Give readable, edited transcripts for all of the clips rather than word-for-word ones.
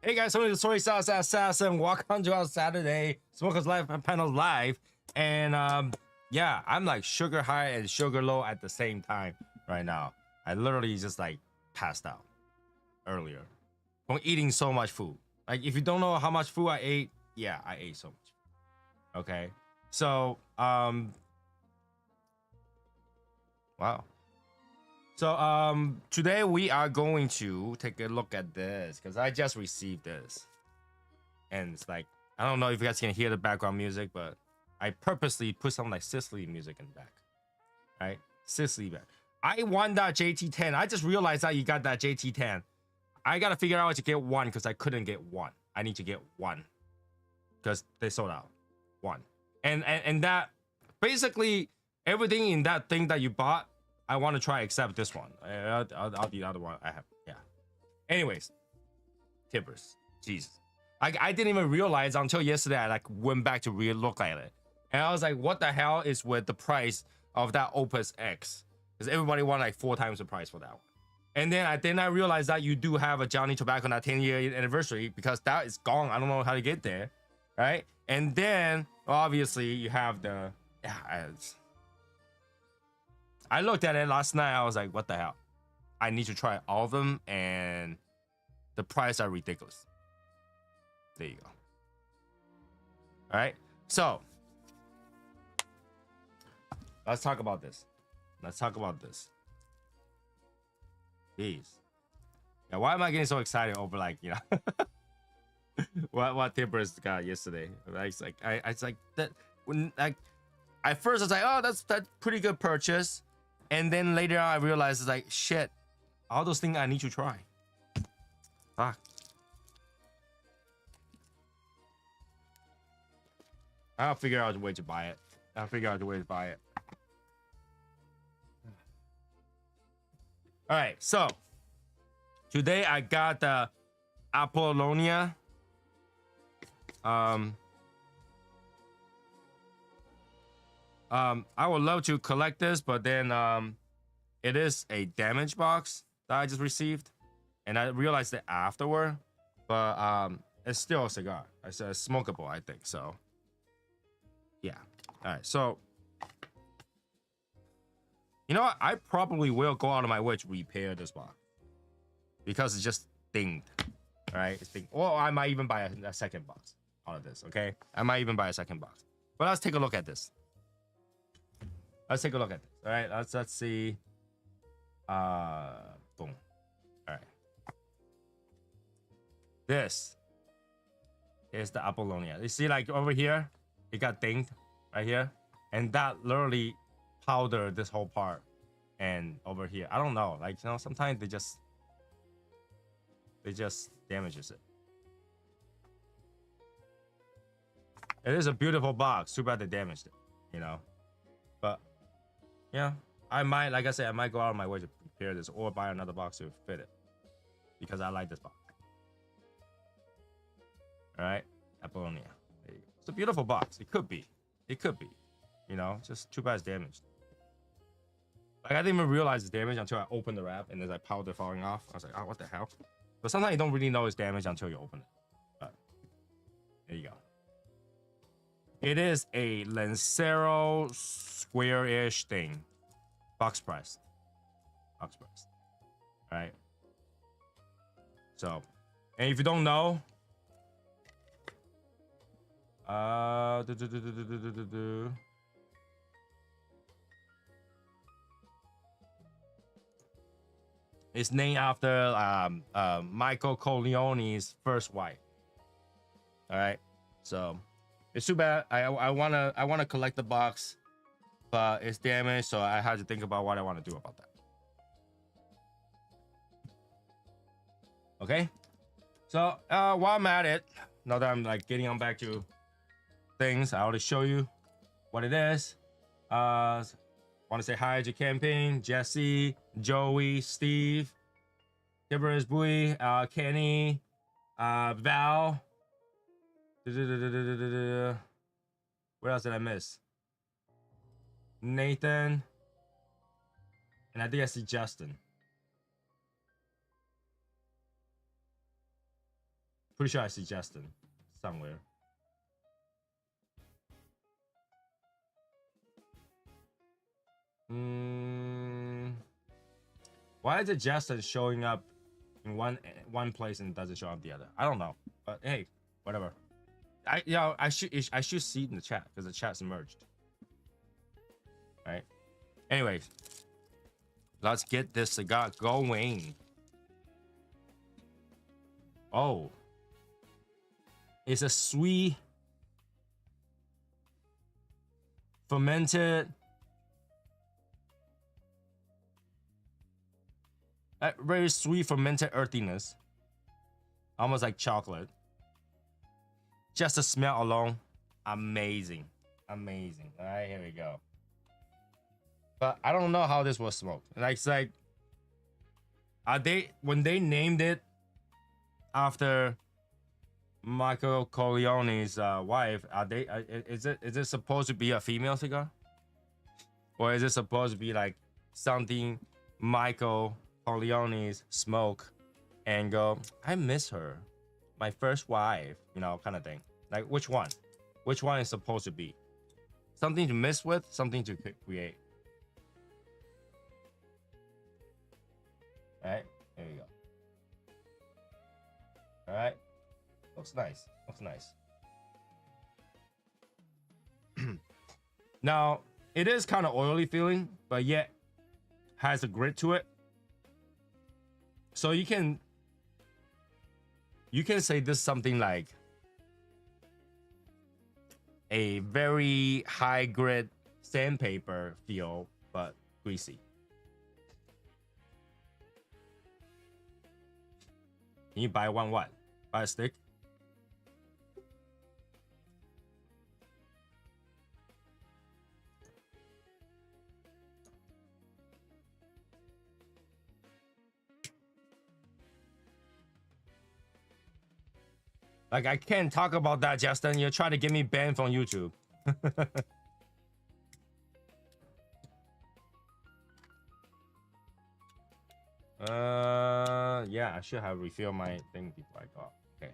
Hey guys, so the Soy Sauce Assassin. Welcome to our Saturday Smokers Live Panel Live. And yeah, I'm like sugar high and sugar low at the same time right now. I literally just like passed out earlier from eating so much food. Like if you don't know how much food I ate, yeah, I ate so much. Okay. So wow. So today we are going to take a look at this because I just received this. And it's like, I don't know if you guys can hear the background music, but I purposely put some like Sicily music in the back. Right? Sicily back. I won that JT10. I just realized that you got that JT10. I gotta figure out how to get one because I couldn't get one. I need to get one. Because they sold out. One. And that basically everything in that thing that you bought, I want to try except this one. I'll the other one I have. Yeah. Anyways, tippers. Jesus. I didn't even realize until yesterday. I like went back to look at it, and I was like, "What the hell is with the price of that Opus X?" Because everybody wanted like 4 times the price for that one. And then I realized that you do have a Johnny Tobacco that 10-year anniversary because that is gone. I don't know how to get there, right? And then obviously you have the I looked at it last night. I was like, what the hell? I need to try all of them, and the price are ridiculous. There you go. All right. So let's talk about this. Jeez. Yeah, why am I getting so excited over like, you know, what Tippers got yesterday? It's like it's like that when like at first I was like, oh, that's pretty good purchase. And then later on, I realized it's like, shit, all those things I need to try. Fuck. I'll figure out a way to buy it. All right, so today I got the Apollonia. I would love to collect this, but then it is a damaged box that I just received, and I realized it afterward. But it's still a cigar. It's smokable, I think. So yeah. All right. So you know what? I probably will go out of my way to repair this box because it's just dinged. All right, it's dinged. Or I might even buy a second box out of this. Okay, I might even buy a second box. But let's take a look at this. Let's take a look at this. All right, let's see. Boom. All right. This is the Apollonia. You see, like over here, it got dinged right here, and that literally powdered this whole part. And over here, I don't know. Like, you know, sometimes they just damages it. It is a beautiful box. Too bad they damaged it. You know, but. Yeah, I might, like I said, I might go out of my way to prepare this or buy another box to fit it because I like this box. All right, Apollonia. There you go. It's a beautiful box. It could be, you know, just too bad it's damaged. Like I didn't even realize it's damaged until I opened the wrap and there's like powder falling off. I was like, oh, what the hell? But sometimes you don't really know it's damaged until you open it. But there you go. It is a Lancero square-ish thing. Box press. All right. So, and if you don't know, it's named after Michael Corleone's first wife. All right. So. It's too bad. I wanna collect the box, but it's damaged, so I had to think about what I want to do about that. Okay, so while I'm at it, now that I'm like getting on back to things, I already show you what it is. Want to say hi to Camping, Jesse, Joey, Steve, Deborah's Bui, Kenny, Val. What else did I miss? Nathan. And I think I see Justin. Pretty sure I see Justin somewhere. Why is it Justin showing up in one place and doesn't show up the other? I don't know, but hey, whatever. I should see it in the chat because the chat's merged. Right. Anyways, let's get this cigar going. Oh, it's a sweet fermented, very sweet fermented earthiness, almost like chocolate. Just the smell alone, amazing, amazing. All right, here we go. But I don't know how this was smoked. Like, it's like, when they named it after Michael Corleone's wife, is it supposed to be a female cigar, or is it supposed to be like something Michael Corleone's smoke and go, I miss her, my first wife, you know, kind of thing? Like, which one is supposed to be? Something to miss with, something to create. All right, there you go. All right, looks nice. Looks nice. Now it is kind of oily feeling, but yet has a grit to it. So you can say this is something like a very high grit sandpaper feel, but greasy. Can you buy one what? Buy a stick? Like, I can't talk about that, Justin. You're trying to get me banned from YouTube. Yeah, I should have refilled my thing before I got. Okay.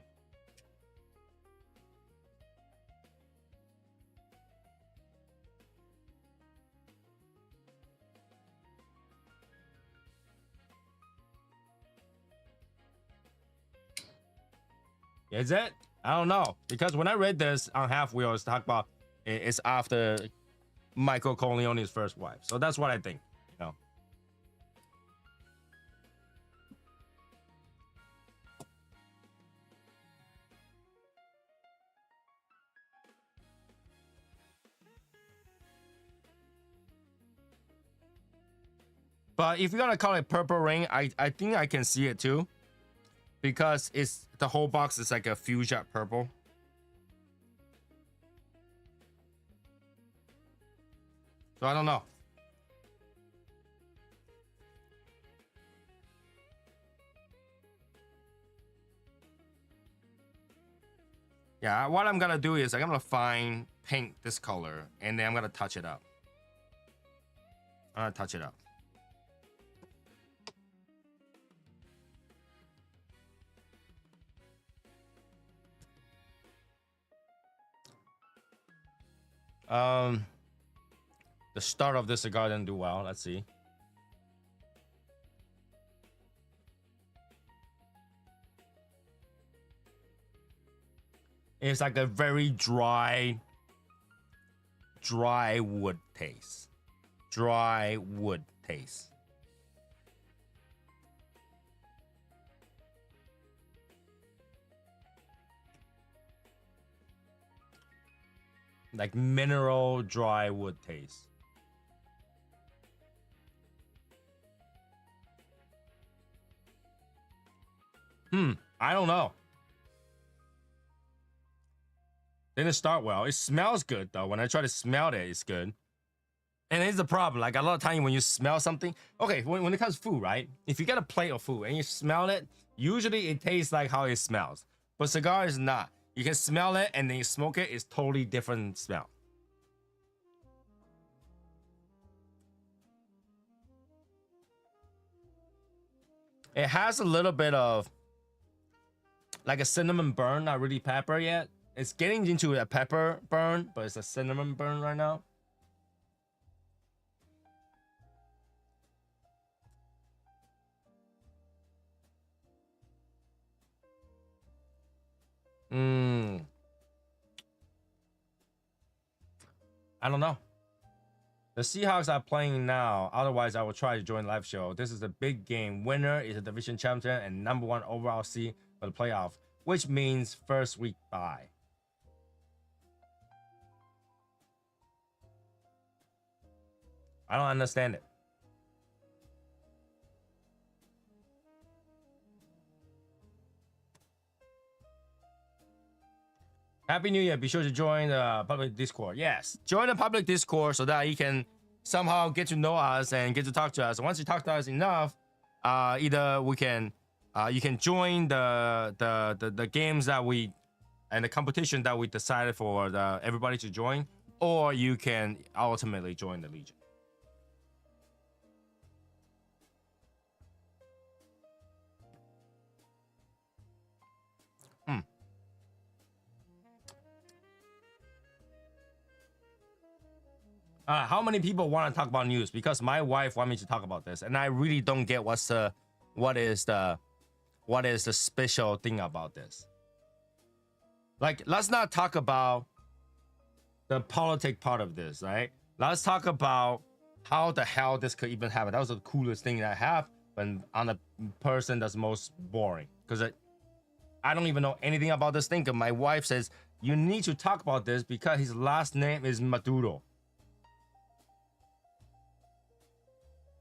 Is it? I don't know, because when I read this on Half Wheel, it's talk about it's after Michael Corleone's first wife, so that's what I think. You know. But if you're gonna call it Purple Rain, I think I can see it too, because it's the whole box is like a fuchsia purple. So I don't know. Yeah, what I'm gonna do is I'm gonna paint this color, and then I'm gonna touch it up. I'm gonna touch it up. The start of this cigar didn't do well. Let's see. It's like a very dry wood taste. Dry wood taste. Like mineral dry wood taste. I don't know. Didn't start well. It smells good though. When I try to smell it, it's good. And here's the problem. Like, a lot of time when you smell something, okay, when it comes to food, right? If you get a plate of food and you smell it, usually it tastes like how it smells. But cigar is not. You can smell it and then you smoke it, it's totally different smell. It has a little bit of like a cinnamon burn, not really pepper yet. It's getting into a pepper burn, but it's a cinnamon burn right now. I don't know. The Seahawks are playing now. Otherwise, I will try to join live show. This is a big game. Winner is a division champion and #1 overall seed for the playoff, which means first week bye. I don't understand it. Happy New Year. Be sure to join the public Discord. Yes, join the public Discord so that you can somehow get to know us and get to talk to us. Once you talk to us enough, either we can, you can join the games that we, and the competition that we decided for everybody to join, or you can ultimately join the Legion. How many people want to talk about news? Because my wife wants me to talk about this, and I really don't get what is the special thing about this. Like, let's not talk about the politic part of this, right? Let's talk about how the hell this could even happen. That was the coolest thing that happened on a person that's most boring. Because I don't even know anything about this thing. Because my wife says you need to talk about this because his last name is Maduro.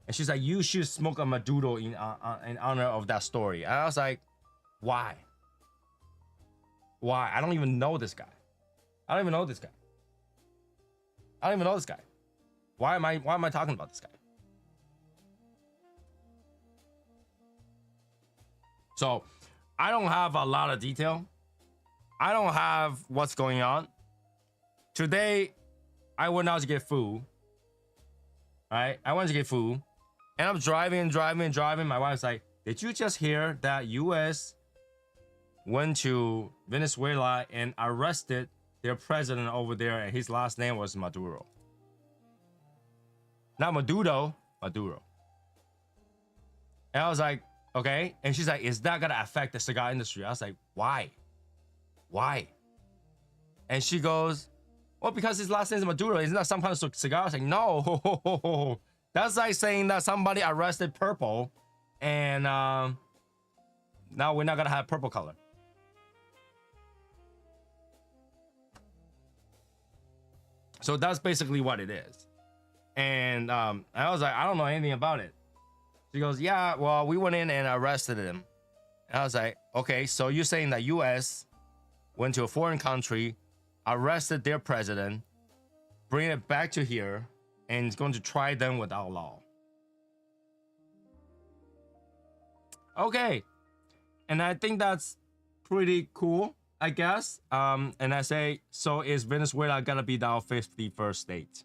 And she's like, you should smoke a Maduro in honor of that story. And I was like, why? Why? I don't even know this guy. I don't even know this guy. I don't even know this guy. Why am I talking about this guy? So I don't have a lot of detail. I don't have what's going on. Today, I went out to get food. Right? I went to get food. And I'm driving. My wife's like, did you just hear that US went to Venezuela and arrested their president over there, and his last name was Maduro? Not Maduro, Maduro. And I was like, okay. And she's like, is that gonna affect the cigar industry? I was like, why? Why? And she goes, well, because his last name is Maduro. Isn't that some kind of cigar? I was like, no. That's like saying that somebody arrested purple, and now we're not gonna have purple color. So that's basically what it is. And I was like, I don't know anything about it. She goes, yeah, well, we went in and arrested him. And I was like, okay, so you're saying that US went to a foreign country, arrested their president, bring it back to here, and it's going to try them without law. Okay. And I think that's pretty cool, I guess. And I say, so is Venezuela gonna be our 51st state?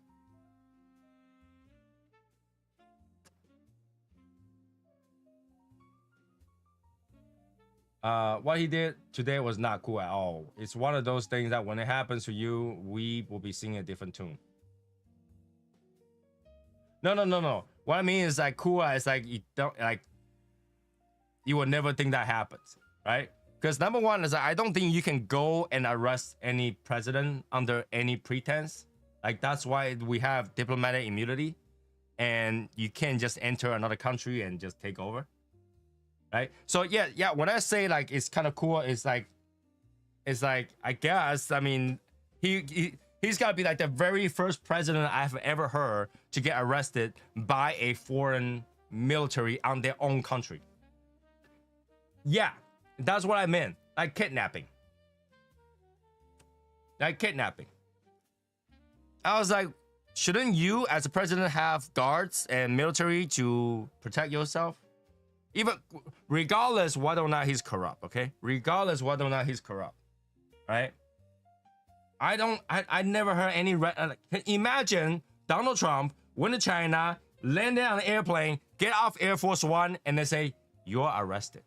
What he did today was not cool at all. It's one of those things that when it happens to you, we will be singing a different tune. No. What I mean is like cool is like you don't like, you will never think that happens, right? Because number one is like, I don't think you can go and arrest any president under any pretense. Like that's why we have diplomatic immunity, and you can't just enter another country and just take over, right? So yeah. When I say like it's kind of cool, it's like I guess I mean he's got to be like the very first president I've ever heard to get arrested by a foreign military on their own country. Yeah, that's what I meant. Like kidnapping. Like kidnapping. I was like, shouldn't you as a president have guards and military to protect yourself? Even regardless whether or not he's corrupt, okay? Regardless whether or not he's corrupt, right? I never heard any, imagine Donald Trump went to China, landed on an airplane, get off Air Force One, and they say, you're arrested.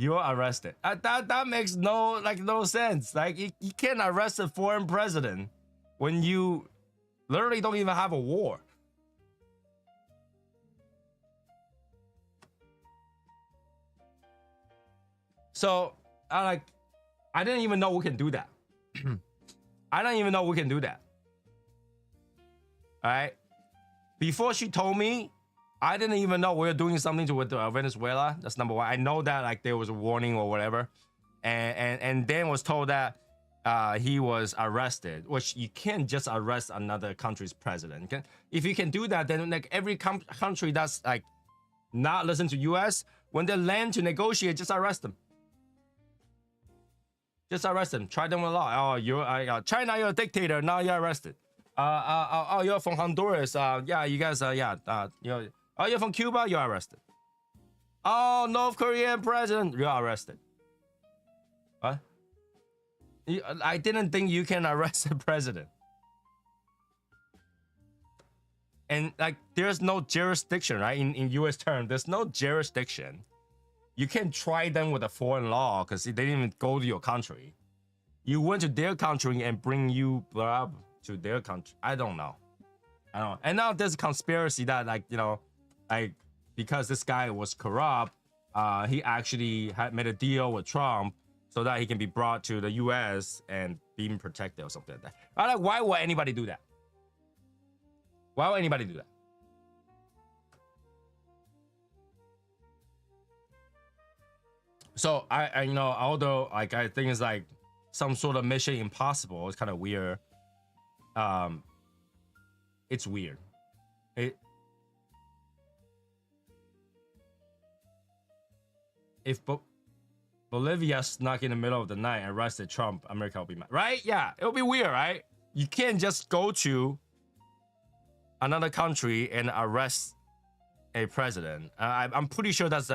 You're arrested. That makes no sense. Like you can't arrest a foreign president when you literally don't even have a war. So I didn't even know we can do that. I don't even know we can do that. All right. Before she told me, I didn't even know we were doing something to with Venezuela. That's number one. I know that like there was a warning or whatever, and then was told that he was arrested, which you can't just arrest another country's president. If you can do that, then like every country that's like not listen to U.S. when they land to negotiate, just arrest them. Just arrest them. Try them with law. Oh, you're China. You're a dictator. Now you're arrested. Oh, you're from Honduras. Yeah, you guys. You're from Cuba. You're arrested. Oh, North Korean president. You're arrested. What? I didn't think you can arrest a president. And like, there's no jurisdiction, right? In U.S. term, there's no jurisdiction. You can't try them with a foreign law because they didn't even go to your country. You went to their country and bring you to their country. I don't know. And now there's a conspiracy that like, like because this guy was corrupt, he actually had made a deal with Trump so that he can be brought to the U.S. and being protected or something like that. I'm like, why would anybody do that? Why would anybody do that? So I although like I think it's like some sort of Mission Impossible, it's kind of weird. It's weird. If Bolivia snuck in the middle of the night and arrested Trump, America will be mad, right? Yeah, it'll be weird, right? You can't just go to another country and arrest a president. I'm pretty sure that's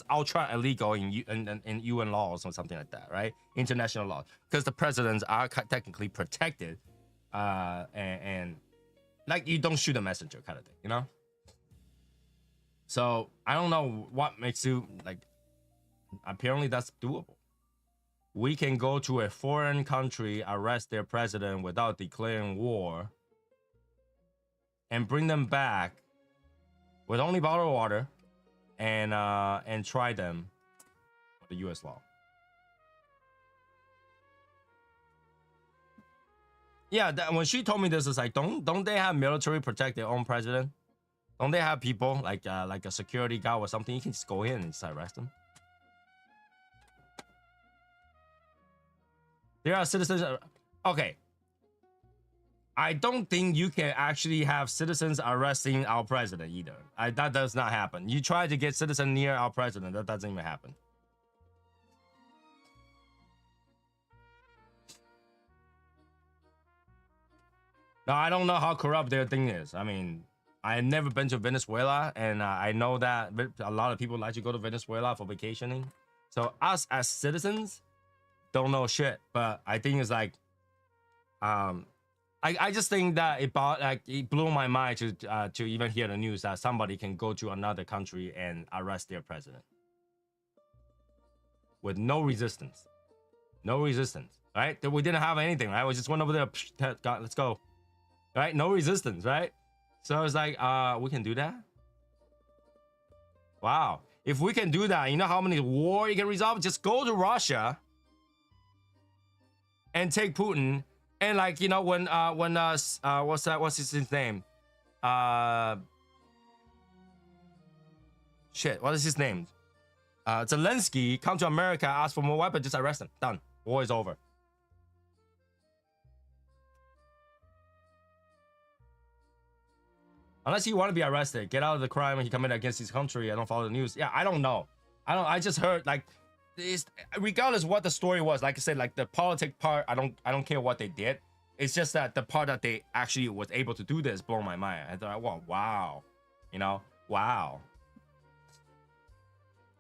ultra illegal in UN laws or something like that, right? International law, because the presidents are technically protected, and like you don't shoot a messenger kind of thing, So I don't know what makes you like. Apparently that's doable. We can go to a foreign country, arrest their president without declaring war, and bring them back with only bottled water, and try them with the U.S. law. Yeah, when she told me this, it's like, don't they have military protect their own president? Don't they have people like a security guard or something? You can just go in and just arrest them. There are citizens. Okay. I don't think you can actually have citizens arresting our president either. That does not happen. You try to get citizens near our president, that doesn't even happen. Now, I don't know how corrupt their thing is. I mean, I've never been to Venezuela, and I know that a lot of people like to go to Venezuela for vacationing. So us as citizens don't know shit. But I think it's like, I just think that it blew my mind to even hear the news that somebody can go to another country and arrest their president with no resistance, right? We didn't have anything, right? We just went over there, God, let's go, right? No resistance, right? So it's like, we can do that. Wow, if we can do that, you know how many war you can resolve? Just go to Russia and take Putin. And like, when what's his name? Shit, what is his name? Zelensky come to America, ask for more weapons, just arrest him. Done. War is over. Unless you want to be arrested, get out of the crime he committed against his country. I don't follow the news. Yeah, I don't know. I just heard like, regardless what the story was, like I said, like the politic part, I don't care what they did. It's just that the part that they actually was able to do this blew my mind. I thought, well, wow, wow,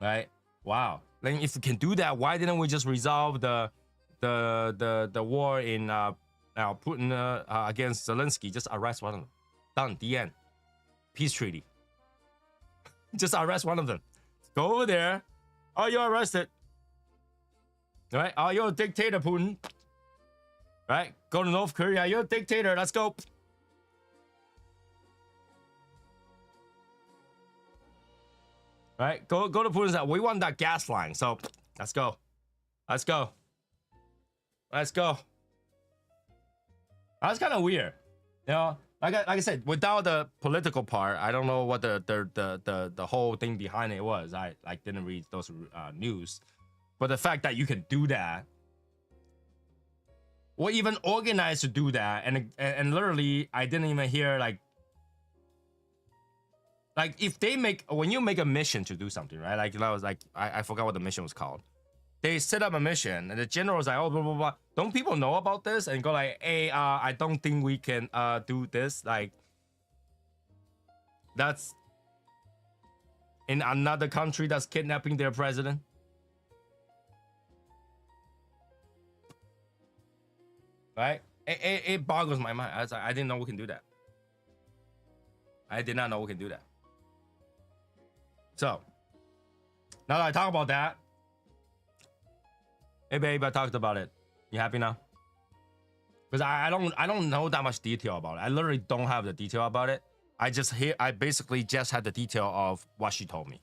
right? Wow. Like if we can do that, why didn't we just resolve the war in Putin against Zelensky? Just arrest one of them. Done. The end. Peace treaty. Just arrest one of them. Go over there. Oh, you're arrested. Right? Oh, you're a dictator, Putin. Right? Go to North Korea. You're a dictator. Let's go. Right? Go to Putin's side. We want that gas line. So let's go. Let's go. Let's go. That's kind of weird. You know, like I said, without the political part, I don't know what the whole thing behind it was. I like didn't read those news. But the fact that you can do that, or even organize to do that, and literally, I didn't even hear like if they when you make a mission to do something, right? Like I was like I forgot what the mission was called. They set up a mission, and the general was like, oh blah blah blah. Don't people know about this? And go like, hey, I don't think we can do this. Like that's in another country that's kidnapping their president. Right? It boggles my mind. I was like, I didn't know we can do that. I did not know we can do that. So now that I talk about that, hey babe, I talked about it. You happy now? Because I don't know that much detail about it. I literally don't have the detail about it. I basically just had the detail of what she told me.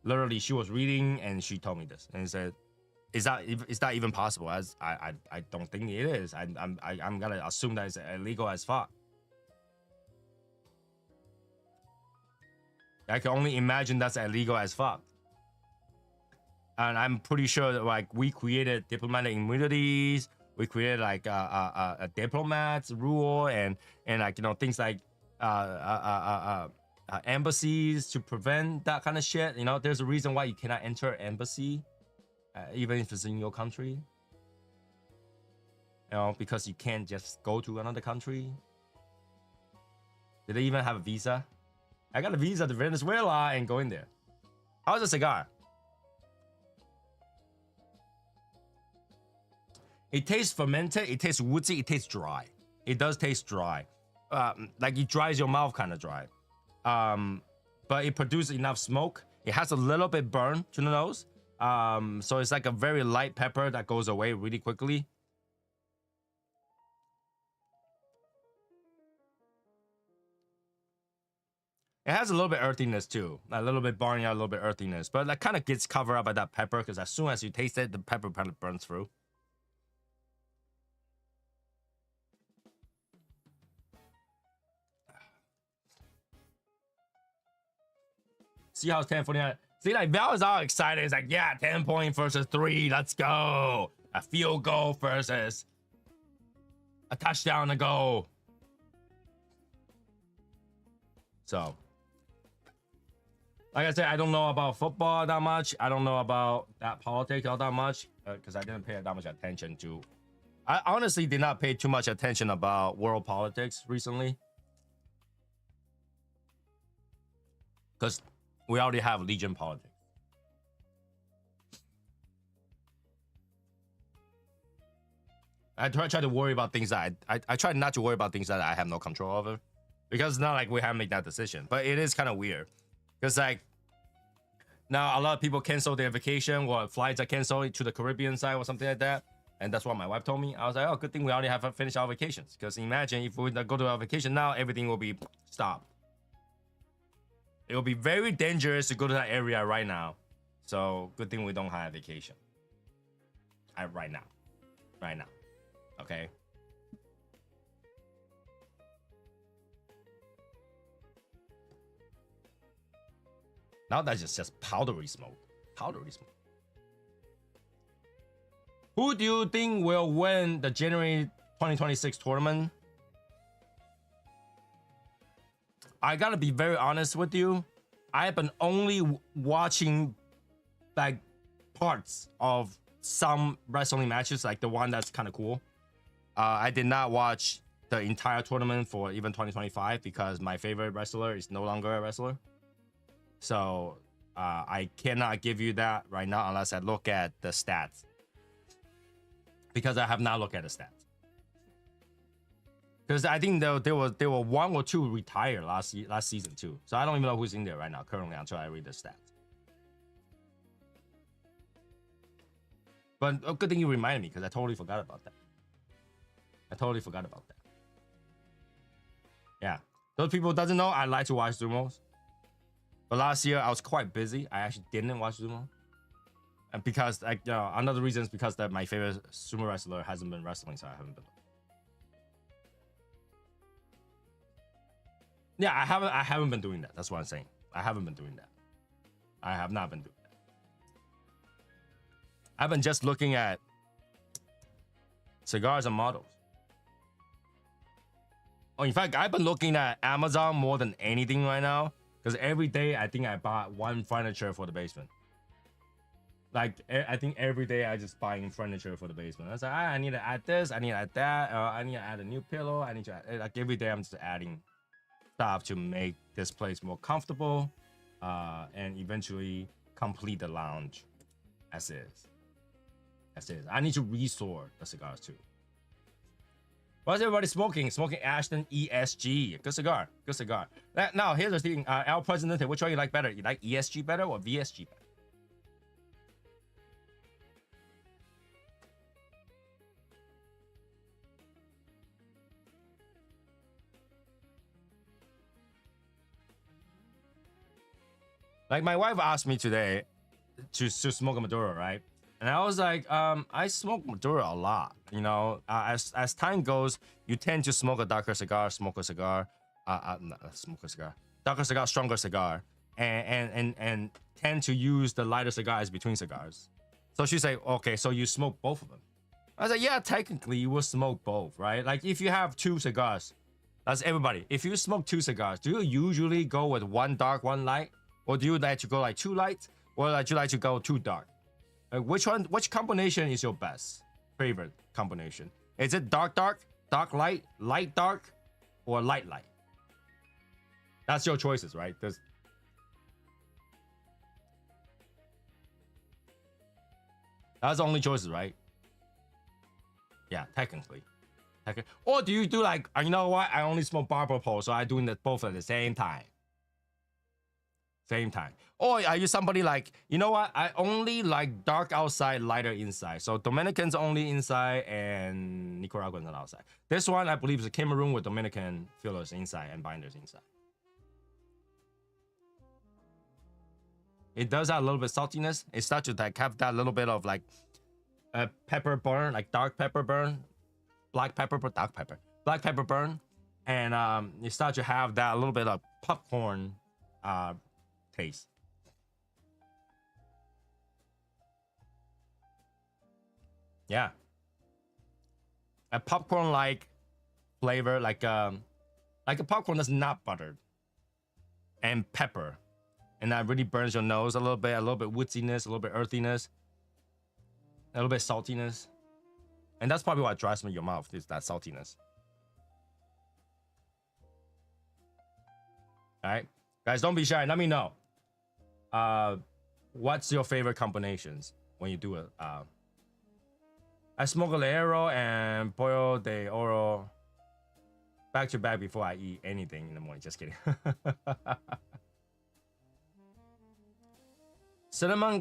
Literally, she was reading and she told me this and said, is that even possible? As I don't think it is. I'm gonna assume that it's illegal as fuck. I can only imagine that's illegal as fuck. And I'm pretty sure that like we created diplomatic immunities, we created like a diplomat's rule and like things like embassies to prevent that kind of shit. There's a reason why you cannot enter an embassy, even if it's in your country. Because you can't just go to another country. Did they even have a visa? I got a visa to Venezuela and go in there. How's a cigar? It tastes fermented, it tastes woodsy, it tastes dry. It does taste dry. Like it dries your mouth kind of dry. But it produces enough smoke. It has a little bit burn to the nose. So it's like a very light pepper that goes away really quickly. It has a little bit earthiness too, a little bit barnyard, a little bit earthiness, but that kind of gets covered up by that pepper because as soon as you taste it, the pepper kind of burns through. See how it's 10-49. See, like Val is all excited. It's like, yeah, 10 point versus 3. Let's go. A field goal versus a touchdown to go. So, like I said, I don't know about football that much. I don't know about that politics all that much because I didn't pay that much attention to. I honestly did not pay too much attention about world politics recently because we already have Legion politics. I try to worry about things that I try not to worry about things that I have no control over, because it's not like we haven't made that decision. But it is kind of weird because like now a lot of people cancel their vacation or flights are canceled to the Caribbean side or something like that, and that's what my wife told me. I was like, oh, good thing we already have finished our vacations, because imagine if we go to our vacation now, everything will be stopped. It will be very dangerous to go to that area right now. So good thing we don't have vacation. Right now. Okay. Now that's just powdery smoke. Who do you think will win the January 2026 tournament? I gotta be very honest with you. I've been only watching like parts of some wrestling matches, like the one that's kind of cool. I did not watch the entire tournament for even 2025 because my favorite wrestler is no longer a wrestler. So I cannot give you that right now unless I look at the stats, because I have not looked at the stats. Because I think there were 1 or 2 retired last season too. So I don't even know who's in there right now currently until I read the stats. But a good thing you reminded me because I totally forgot about that. Yeah. Those people doesn't know I like to watch sumos. But last year I was quite busy. I actually didn't watch sumo. And because like another reason is because that my favorite sumo wrestler hasn't been wrestling, so I haven't been. Yeah, I haven't been doing that. That's what I'm saying. I haven't been doing that. I have not been doing that. I've been just looking at cigars and models. Oh, in fact, I've been looking at Amazon more than anything right now. Because every day, I think I bought one furniture for the basement. Like, I think every day I just buying furniture for the basement. I was like, I need to add this, I need to add that, I need to add a new pillow, I need to add, like every day I'm just adding stuff to make this place more comfortable and eventually complete the lounge as is. I need to resort the cigars too. What's everybody smoking? Smoking Ashton ESG. Good cigar. Now, here's the thing. El Presidente, which one you like better? You like ESG better or VSG better? Like my wife asked me today to smoke a Maduro, right? And I was like, I smoke Maduro a lot. You know, as time goes, you tend to smoke a darker cigar, darker cigar, stronger cigar, and tend to use the lighter cigars between cigars. So she said, okay, so you smoke both of them. I was like, yeah, technically you will smoke both, right? Like if you have two cigars, that's everybody. If you smoke two cigars, do you usually go with one dark, one light? Or do you like to go like two light? Or like you like to go two dark? Like which combination is your best favorite combination? Is it dark, light, light, dark, or light, light? That's your choices, right? That's the only choices, right? Yeah, technically. Or do you do like, you know what? I only smoke barber pole, so I doing that both at the same time. Or are you somebody like, you know what? I only like dark outside, lighter inside. So Dominicans only inside and Nicaraguans on outside. This one, I believe, is a Cameroon with Dominican fillers inside and binders inside. It does have a little bit of saltiness. It starts to like have that little bit of like a pepper burn, like dark pepper burn, black pepper burn, and you start to have that little bit of popcorn taste. Yeah, a popcorn-like flavor, like a popcorn that's not buttered and pepper, and that really burns your nose a little bit woodsiness, a little bit earthiness, a little bit saltiness, and that's probably what drives me your mouth is that saltiness. All right, guys, don't be shy. Let me know. What's your favorite combinations when you do it? I smoke a Leero and Pollo de Oro back to back before I eat anything in the morning. Just kidding. Cinnamon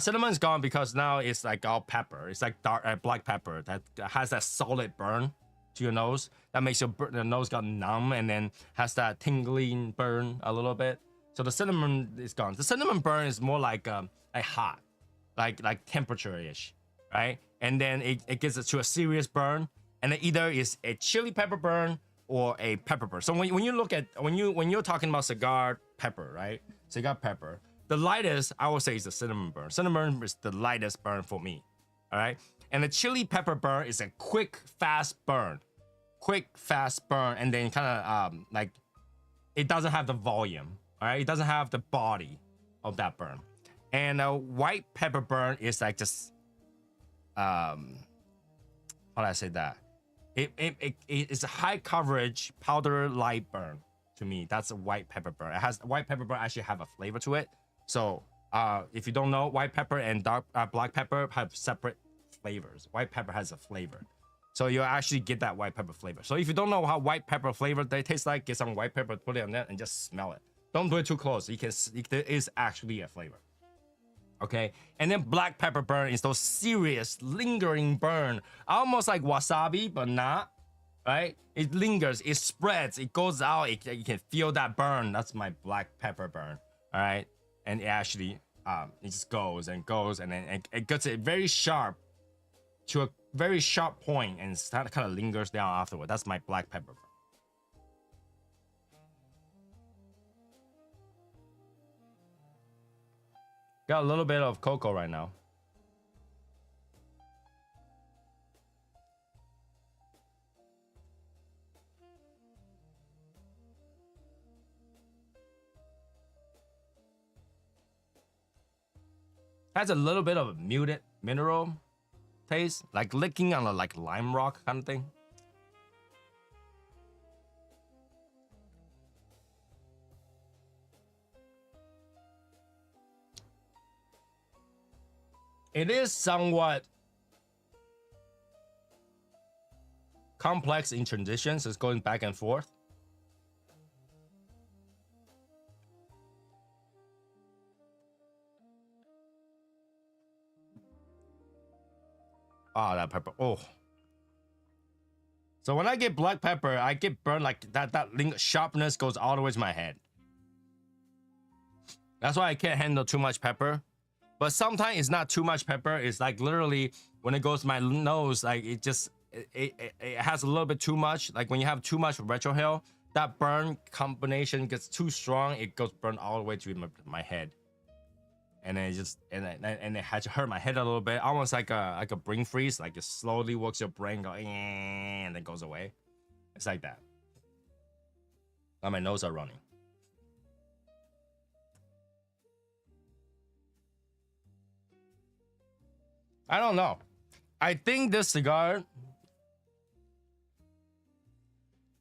cinnamon's gone because now it's like all pepper. It's like dark black pepper that has that solid burn to your nose that makes your nose got numb and then has that tingling burn a little bit. So the cinnamon is gone. The cinnamon burn is more like hot, like temperature-ish, right? And then it gets to a serious burn, and it either is a chili pepper burn or a pepper burn. So when you look at when you're talking about cigar pepper, right? Cigar pepper, the lightest I would say is the cinnamon burn. Cinnamon is the lightest burn for me, all right? And the chili pepper burn is a quick, fast burn, and then kind of like it doesn't have the volume, all right? It doesn't have the body of that burn. And a white pepper burn is like just how do I say that? It's a high coverage powder light burn to me. That's a white pepper burn. White pepper burn actually have a flavor to it. So if you don't know, white pepper and black pepper have separate flavors. White pepper has a flavor, so you actually get that white pepper flavor. So if you don't know how white pepper flavor they taste like, get some white pepper, put it on that, and just smell it. Don't do it too close. There is actually a flavor. Okay, and then black pepper burn is those serious lingering burn, almost like wasabi, but not. Right? It lingers, it spreads, it goes out. You can feel that burn. That's my black pepper burn. All right, and it actually it just goes and goes, and then it gets it very sharp to a very sharp point, and it kind of lingers down afterward. That's my black pepper burn. Got a little bit of cocoa right now. Has a little bit of a muted mineral taste, like licking on a like lime rock kind of thing. It is somewhat complex in transitions. It's going back and forth. Oh, that pepper. Oh. So when I get black pepper, I get burned like that. That sharpness goes all the way to my head. That's why I can't handle too much pepper. But sometimes it's not too much pepper. It's like literally when it goes to my nose, like it just it has a little bit too much. Like when you have too much retrohale, that burn combination gets too strong. It goes burn all the way to my head, and then it just and it had to hurt my head a little bit, almost like a brain freeze. Like it slowly works your brain, go and then goes away. It's like that. Now my nose are running. I don't know. I think this cigar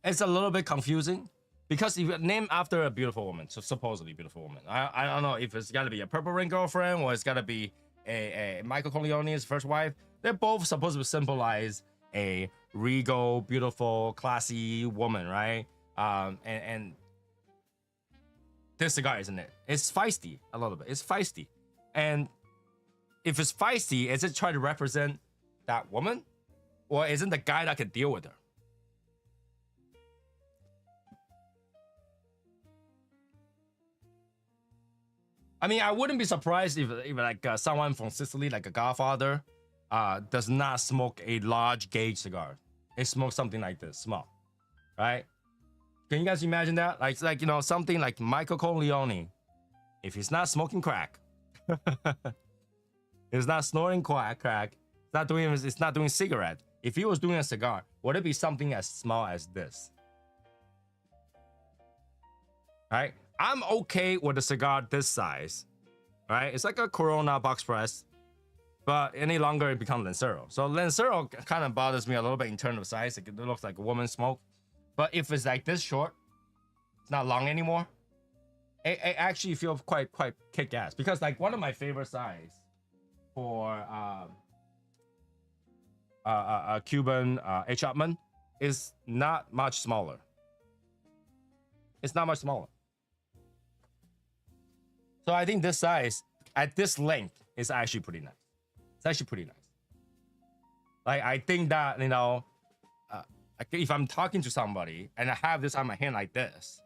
is a little bit confusing because if you're named after a beautiful woman, so supposedly beautiful woman, I don't know if it's got to be a Purple Rain girlfriend or it's got to be a Michael Corleone's first wife. They're both supposed to symbolize a regal, beautiful, classy woman, right? And this cigar isn't it? It's feisty a little bit. It's feisty, and if it's feisty, is it trying to represent that woman? Or isn't the guy that can deal with her? I mean, I wouldn't be surprised if like someone from Sicily, like a Godfather, does not smoke a large gauge cigar. It smokes something like this, small, right? Can you guys imagine that? Like you know, something like Michael Corleone, if he's not smoking crack, it's not snorting crack. It's not doing cigarette. If he was doing a cigar, would it be something as small as this? Right? I'm okay with a cigar this size. Right? It's like a Corona box press, but any longer it becomes Lancero. So Lancero kind of bothers me a little bit in terms of size. It looks like a woman's smoke. But if it's like this short, it's not long anymore. It actually feels quite kick-ass, because like one of my favorite size for Cuban H. Upmann is not much smaller. It's not much smaller. So I think this size at this length is actually pretty nice. It's actually pretty nice. Like I think that, you know, if I'm talking to somebody and I have this on my hand like this,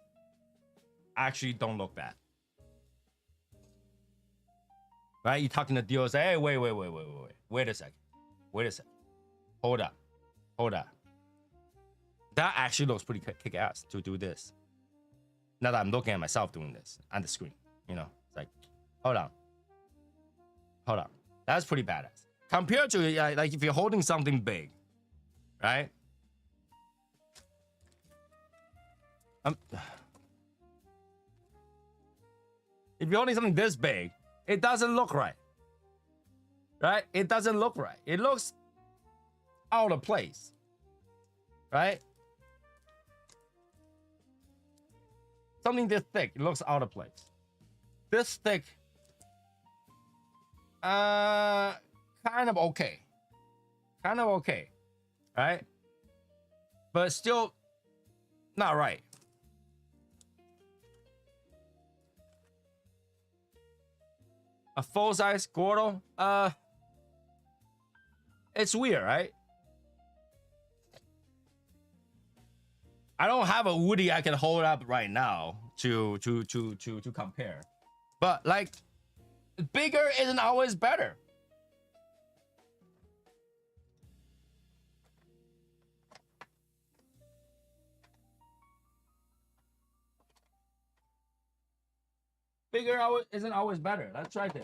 I actually don't look bad. Right? You're talking to dealers, say, hey, wait a second. Hold up. That actually looks pretty kick-ass to do this. Now that I'm looking at myself doing this on the screen, you know, it's like, hold on. That's pretty badass. Compared to like if you're holding something big, right? If you're holding something this big, it doesn't look right. Right? It doesn't look right. It looks out of place. Right? Something this thick, it looks out of place. This thick, kind of okay. Right? But still not right. A full size Gordo? It's weird, right? I don't have a Woody I can hold up right now to compare. But like, bigger isn't always better. Bigger isn't always better. Let's try this.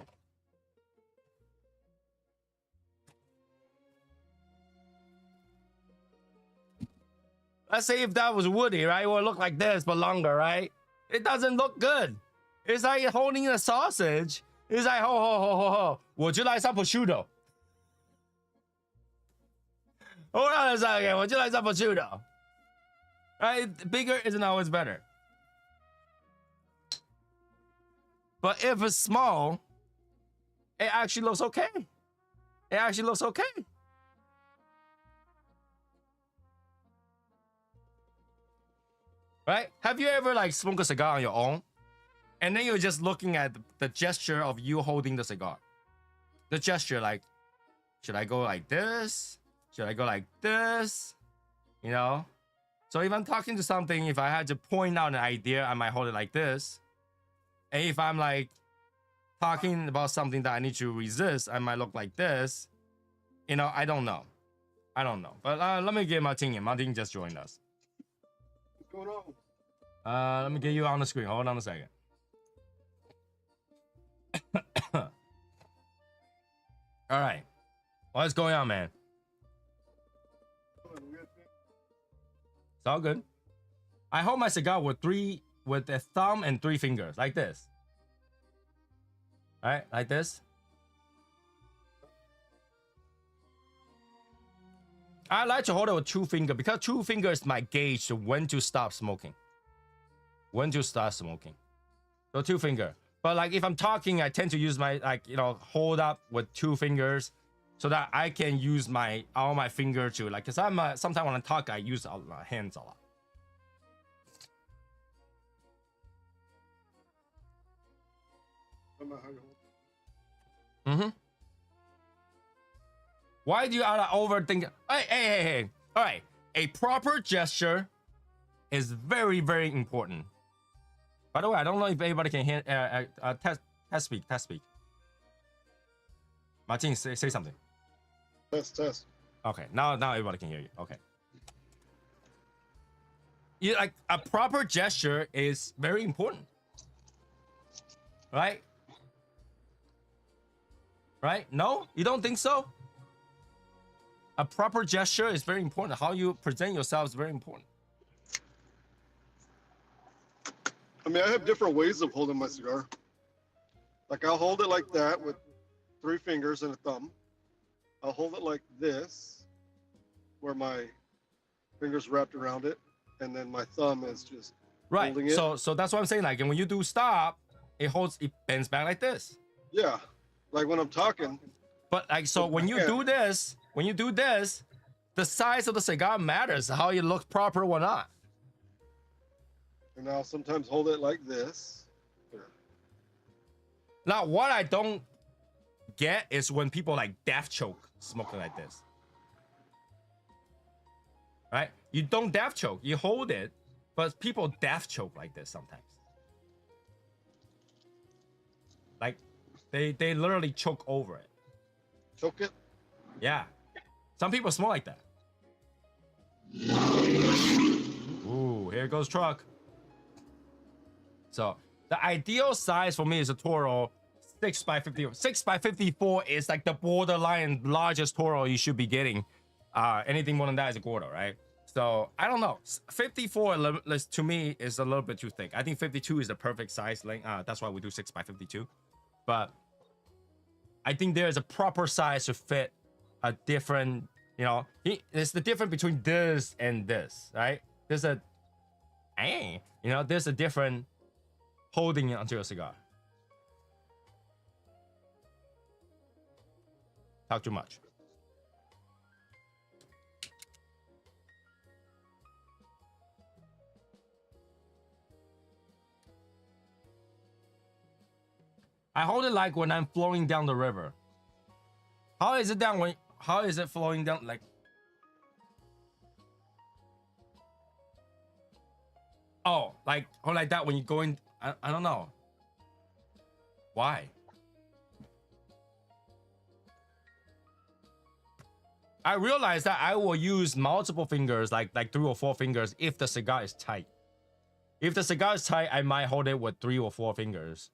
Let's say if that was Woody, right? It would look like this, but longer, right? It doesn't look good. It's like holding a sausage. It's like, ho, ho, ho, ho, ho. Would you like some prosciutto? Hold on a second. Would you like some prosciutto? Right? Bigger isn't always better. But if it's small, it actually looks okay. It actually looks okay. Right? Have you ever like smoked a cigar on your own? And then you're just looking at the gesture of you holding the cigar. The gesture, like, should I go like this? Should I go like this? You know? So if I'm talking to something, if I had to point out an idea, I might hold it like this. And if I'm like talking about something that I need to resist, I might look like this. You know, I don't know. I don't know. But let me get Martin in. Martin just joined us. What's going on? Let me get you on the screen. Hold on a second. All right. What's going on, man? It's all good. I hold my cigar with a thumb and 3 fingers, like this. All right, like this. I like to hold it with 2 fingers because 2 fingers is my gauge to when to stop smoking. When to start smoking. So 2 fingers. But like if I'm talking, I tend to use my hold up with 2 fingers so that I can use all my finger to cause sometimes when I talk I use my hands a lot. Mm-hmm. Why do you overthink? Hey. All right. A proper gesture is very, very important. By the way, I don't know if anybody can hear. Test speak. Martin, say something. Test. Okay, now everybody can hear you. Okay. Like a proper gesture is very important, right? Right? No, you don't think so? A proper gesture is very important. How you present yourself is very important. I mean, I have different ways of holding my cigar. Like I'll hold it like that with 3 fingers and a thumb. I'll hold it like this, where my fingers wrapped around it, and then my thumb is just holding it. So that's what I'm saying. Like, and when you do stop, it bends back like this. Yeah, like when I'm talking. But like, so when you do this, the size of the cigar matters. How you look proper or not. And I'll sometimes hold it like this. Here. Now, what I don't get is when people like death choke smoking like this. Right? You don't death choke. You hold it, but people death choke like this sometimes. Like they literally choke over it. Choke it? Yeah. Some people smoke like that. Ooh, here goes truck. So the ideal size for me is a Toro 6x50. 6x54 is like the borderline largest Toro you should be getting. Anything more than that is a Gordo, right? So I don't know. 54 to me is a little bit too thick. I think 52 is the perfect size length. That's why we do 6x52. But I think there's a proper size to fit a different, it's the difference between this and this, right? There's a different holding it onto your cigar. Talk too much. I hold it like when I'm flowing down the river. How is it down when? How is it flowing down? Like, oh, like or like that when you're going. I don't know. Why? I realize that I will use multiple fingers, like 3 or 4 fingers, if the cigar is tight. If the cigar is tight, I might hold it with 3 or 4 fingers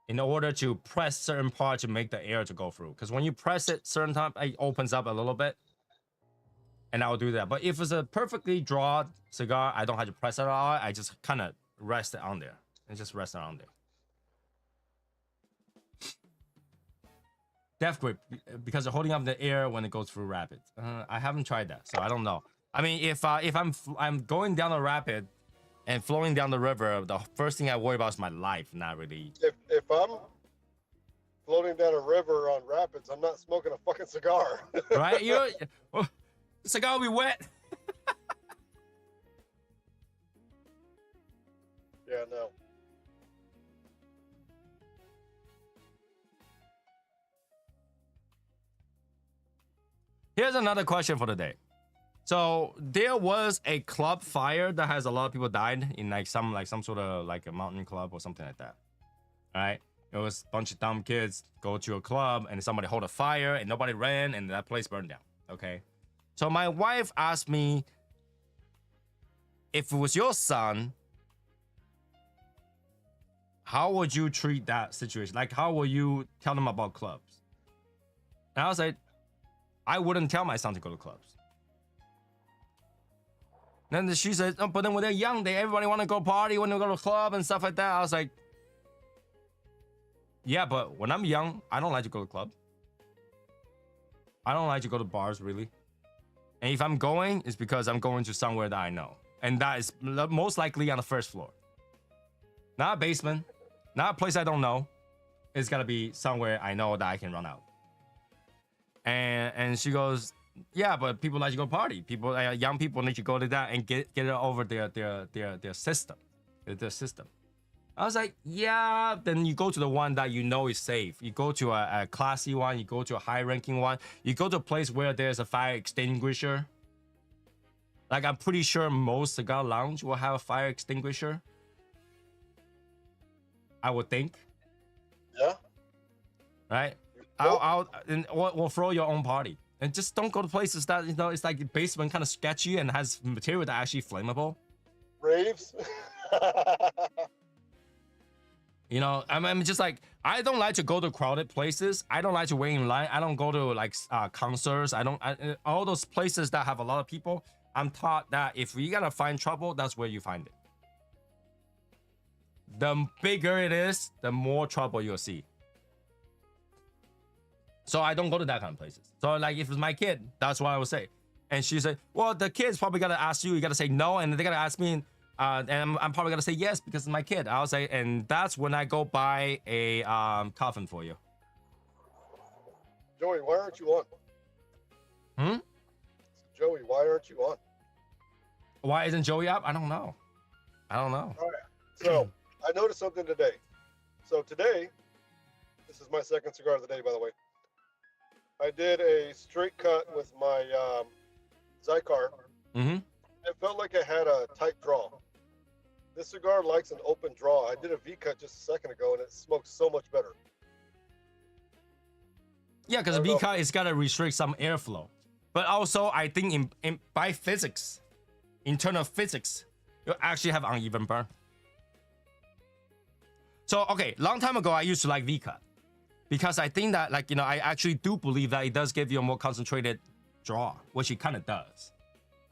in order to press certain parts to make the air to go through. Because when you press it, certain time it opens up a little bit, and I'll do that. But if it's a perfectly drawn cigar, I don't have to press it at all. I just kind of rest it on there and just rest it on there. Death grip, because they're holding up the air when it goes through rapid. I haven't tried that, so I don't know. I mean, if I'm going down a rapid and flowing down the river, the first thing I worry about is my life, not really. If I'm floating down a river on rapids, I'm not smoking a fucking cigar. Right? The cigar will be wet. Yeah, no. Here's another question for the day. So there was a club fire that has a lot of people died in like some sort of like a mountain club or something like that. All right, it was a bunch of dumb kids go to a club and somebody hold a fire and nobody ran and that place burned down. Okay, so my wife asked me if it was your son, how would you treat that situation? Like, how will you tell them about clubs? And I was like, I wouldn't tell my son to go to clubs. Then she said, oh, but then when they're young, everybody want to go party, want to go to a club and stuff like that. I was like, yeah, but when I'm young, I don't like to go to club. I don't like to go to bars, really. And if I'm going, it's because I'm going to somewhere that I know. And that is most likely on the first floor. Not a basement, not a place I don't know. It's got to be somewhere I know that I can run out. And she goes, yeah, but people like to go party. People, young people need to go to that and get it over their system, their system. I was like, yeah. Then you go to the one that you know is safe. You go to a classy one. You go to a high-ranking one. You go to a place where there's a fire extinguisher. Like, I'm pretty sure most cigar lounge will have a fire extinguisher. I would think. Yeah. Right. And we'll throw your own party. And just don't go to places that, you know, it's like basement kind of sketchy and has material that actually flammable. Raves. You know, I'm just like, I don't like to go to crowded places. I don't like to wait in line. I don't go to like concerts. All those places that have a lot of people. I'm taught that if you gotta find trouble, that's where you find it. The bigger it is, the more trouble you'll see. So I don't go to that kind of places. So like if it's my kid, that's what I would say. And she said, well, the kid's probably gonna ask you, you gotta say no, and they're gonna ask me, and I'm probably gonna say yes because it's my kid. I'll say, and that's when I go buy a coffin for you. Joey, why aren't you on? Joey, why aren't you on? Why isn't Joey up? I don't know. All right. So I noticed something today. So today, this is my second cigar of the day, by the way. I did a straight cut with my Cigar. Mm-hmm. It felt like I had a tight draw. This cigar likes an open draw. I did a V cut just a second ago, and it smokes so much better. Yeah, because V cut is gotta restrict some airflow. But also, I think by physics, internal physics, you actually have uneven burn. So, okay, long time ago, I used to like V cut. Because I think that, like, you know, I actually do believe that it does give you a more concentrated draw, which it kind of does,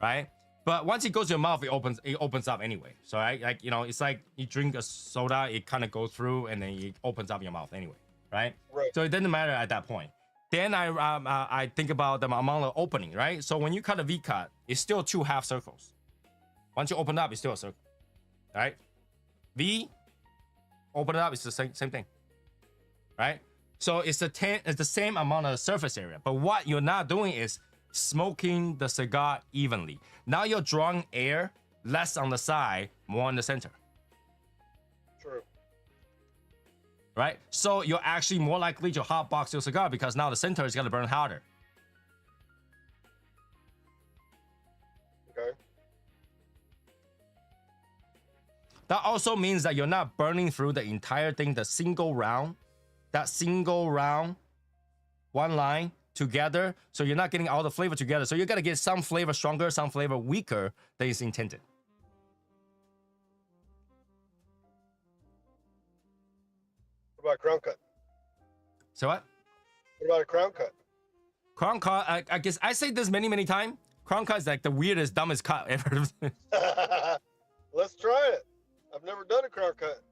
right? But once it goes to your mouth, it opens up anyway. So, like, you know, it's like you drink a soda, it kind of goes through, and then it opens up your mouth anyway, right? Right. So it doesn't matter at that point. Then I think about the amount of opening, right? So when you cut a V cut, it's still 2 half circles. Once you open up, it's still a circle, right? V, open it up, it's the same thing, right? So it's the same amount of surface area. But what you're not doing is smoking the cigar evenly. Now you're drawing air less on the side, more in the center. True. right? So you're actually more likely to hotbox your cigar because now the center is gonna burn hotter. Okay. That also means that you're not burning through the entire thing, the single round, one line together. So you're not getting all the flavor together. So you gotta get some flavor stronger, some flavor weaker than is intended. What about crown cut? So what? What about a crown cut? Crown cut, I guess I say this many times. Crown cut is like the weirdest, dumbest cut ever. Let's try it. I've never done a crown cut.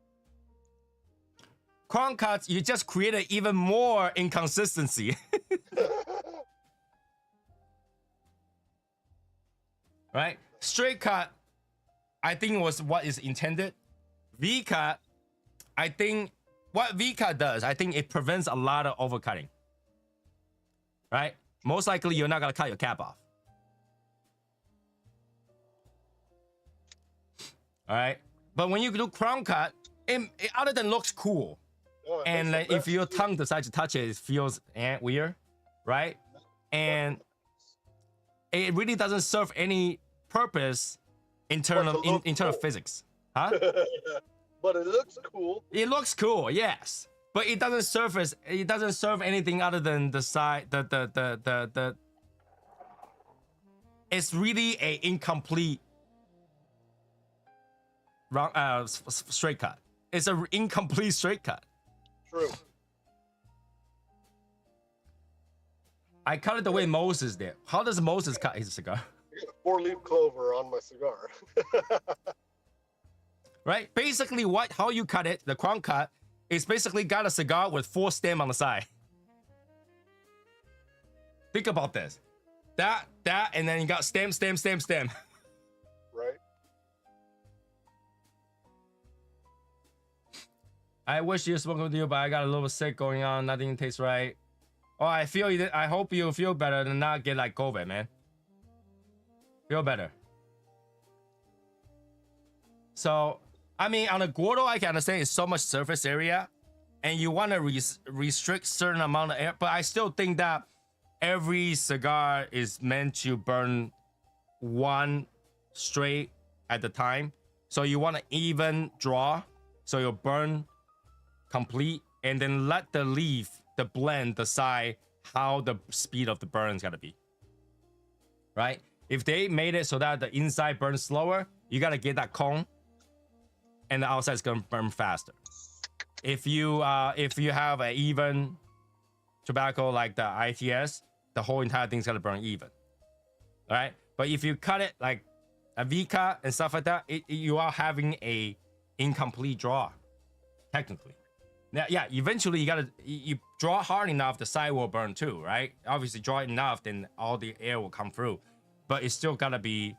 Crown cuts, you just create even more inconsistency. Right? Straight cut, I think was what is intended. V cut, I think what V cut does, I think it prevents a lot of overcutting. Right? Most likely you're not gonna cut your cap off. All right? But when you do crown cut, it other than looks cool, and like, if your tongue decides to touch it, it feels weird, right? And it really doesn't serve any purpose in terms of physics, huh? But it looks cool. It looks cool, yes, but it doesn't serve anything other than the side. The it's really a incomplete straight cut. It's an incomplete straight cut. True. I cut it the way Moses did. How does Moses cut his cigar? I got a 4-leaf clover on my cigar. Right? Basically, how you cut it, the crown cut, is basically got a cigar with 4 stems on the side. Think about this. That, and then you got stem. Right. I wish you spoke with you, but I got a little sick going on. Nothing tastes right. Oh, I hope you feel better and not get like COVID, man. Feel better. So, I mean, on a Gordo, I can understand it's so much surface area, and you want to restrict certain amount of air. But I still think that every cigar is meant to burn one straight at the time. So you want to even draw, so you'll burn complete, and then let the leaf, the blend, decide how the speed of the burn is gonna be. Right? If they made it so that the inside burns slower, you gotta get that cone, and the outside is gonna burn faster. If you have an even tobacco like the ITS, the whole entire thing's gonna burn even. All right? But if you cut it like a V cut and stuff like that, you are having a incomplete draw, technically. Now, yeah, eventually you draw hard enough, the side will burn too, right? Obviously, draw it enough, then all the air will come through. But it's still gotta be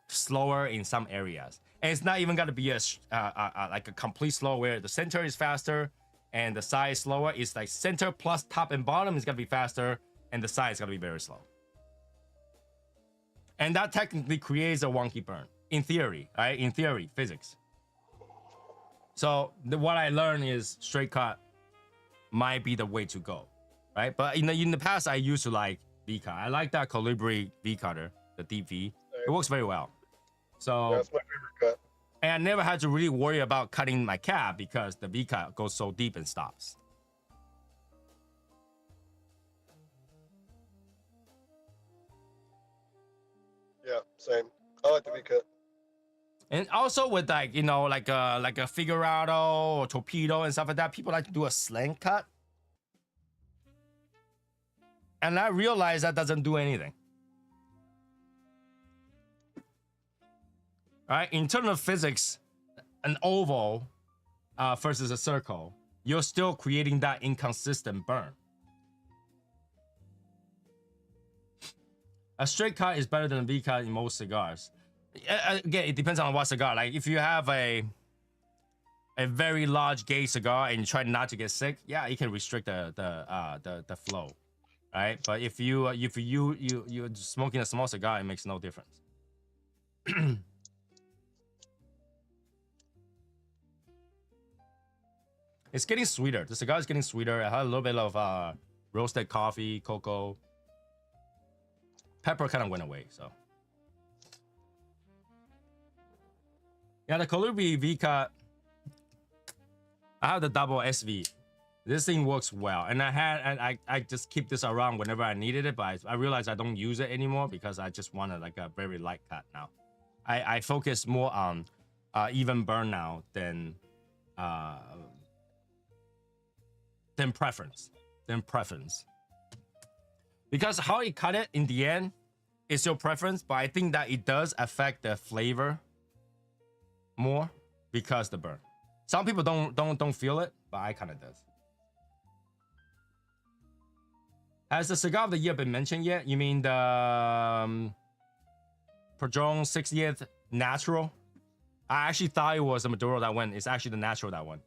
slower in some areas, and it's not even gotta be like a complete slow where the center is faster and the side is slower. It's like center plus top and bottom is gonna be faster, and the side is gonna be very slow. And that technically creates a wonky burn in theory, right? In theory, physics. So what I learned is straight cut might be the way to go, right? But in the past, I used to like V cut. I like that Colibri V cutter, the deep V. It works very well. So That's my favorite cut. And I never had to really worry about cutting my cap because the V cut goes so deep and stops. Yeah, same. I like the V cut. And also with like like a Figurado or Torpedo and stuff like that, people like to do a slant cut. And I realized that doesn't do anything. Right? In terms of physics, an oval versus a circle, you're still creating that inconsistent burn. A straight cut is better than a V cut in most cigars. Again, it depends on what cigar. Like if you have a very large gauge cigar and you try not to get sick, yeah, you can restrict the flow, right? But if you're smoking a small cigar, it makes no difference. It's getting sweeter. The cigar is getting sweeter. I had a little bit of roasted coffee, cocoa. Pepper kind of went away, so. Yeah, the Columbia V-Cut. I have the double SV. This thing works well, and I just keep this around whenever I needed it, but I realize I don't use it anymore because I just wanted like a very light cut now. I focus more on even burn now than preference. Because how you cut it in the end is your preference, but I think that it does affect the flavor more because the burn. Some people don't feel it, but I kind of does. Has the cigar of the year been mentioned yet? You mean the Padron 60th Natural? I actually thought it was the Maduro that won. It's actually the Natural that won.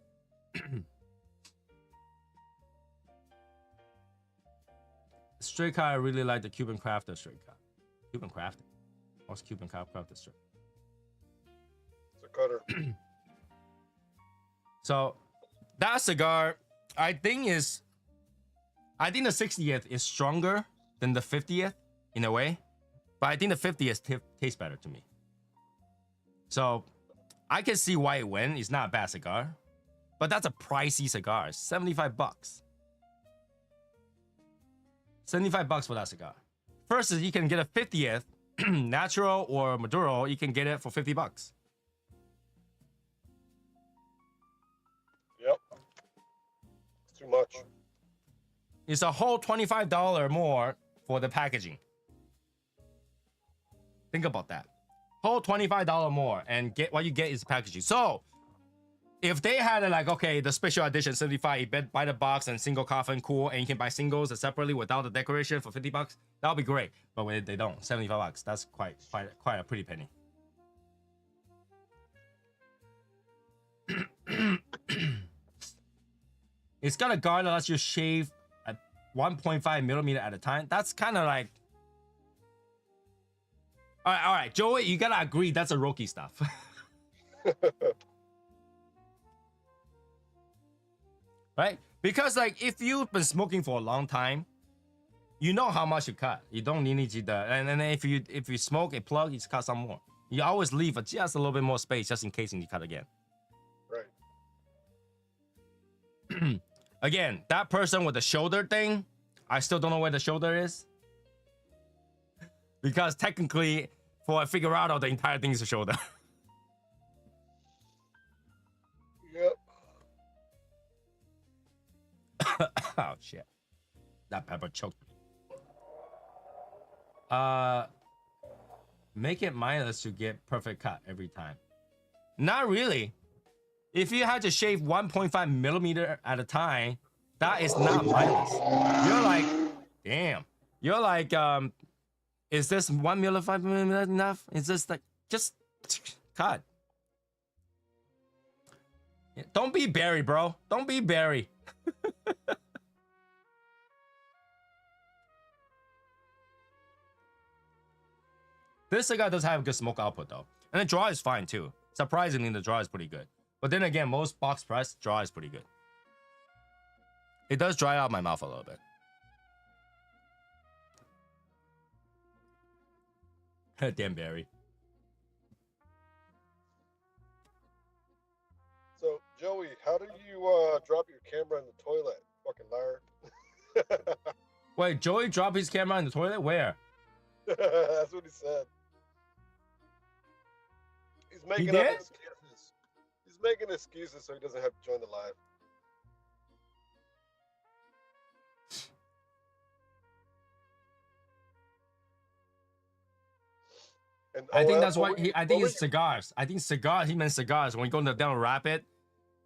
Straight cut, I really like the Cuban Crafter straight cut. Cuban Crafter? What's Cuban Crafter straight? It's a cutter. So that cigar, I think the 60th is stronger than the 50th in a way, but I think the 50th tastes better to me. So I can see why it went. It's not a bad cigar, but that's a pricey cigar. 75 bucks. 75 bucks for that cigar. First is you can get a 50th Natural or Maduro. You can get it for 50 bucks. Yep. It's too much. It's a whole $25 more for the packaging. Think about that. Whole $25 more, and get what you get is packaging. So if they had it like, okay, the special edition 75, you buy the box and single coffin, cool, and you can buy singles separately without the decoration for 50 bucks, that would be great. But when they don't, 75 bucks, that's quite a pretty penny. It's got a guard that lets you shave at 1.5 millimeter at a time. That's kind of like, all right, Joey, you gotta agree that's a rookie stuff. Right? Because like if you've been smoking for a long time, you know how much you cut. You don't need to, and then if you smoke a plug, you cut some more. You always leave just a little bit more space just in case you cut again. Right. Again, that person with the shoulder thing, I still don't know where the shoulder is. Because technically, for a figurado, the entire thing is a shoulder. Yep. Oh shit. That pepper choked me. Make it mindless to get perfect cut every time. Not really. If you had to shave 1.5 millimeter at a time, that is not mindless. You're like, damn. You're like, is this 1.5 millimeter enough? Is this like, just cut. Don't be Barry, bro. Don't be Barry. This cigar does have good smoke output though. And the draw is fine too. Surprisingly, the draw is pretty good. But then again, most box press draw is pretty good. It does dry out my mouth a little bit. Damn Barry. So, Joey, how do you drop your camera in the toilet? Fucking liar. Wait, Joey dropped his camera in the toilet? Where? That's what he said. He's making up excuses. He's making excuses so he doesn't have to join the live. And I think that's why I think it's cigars. I think cigars. He meant cigars. When you go down rapid,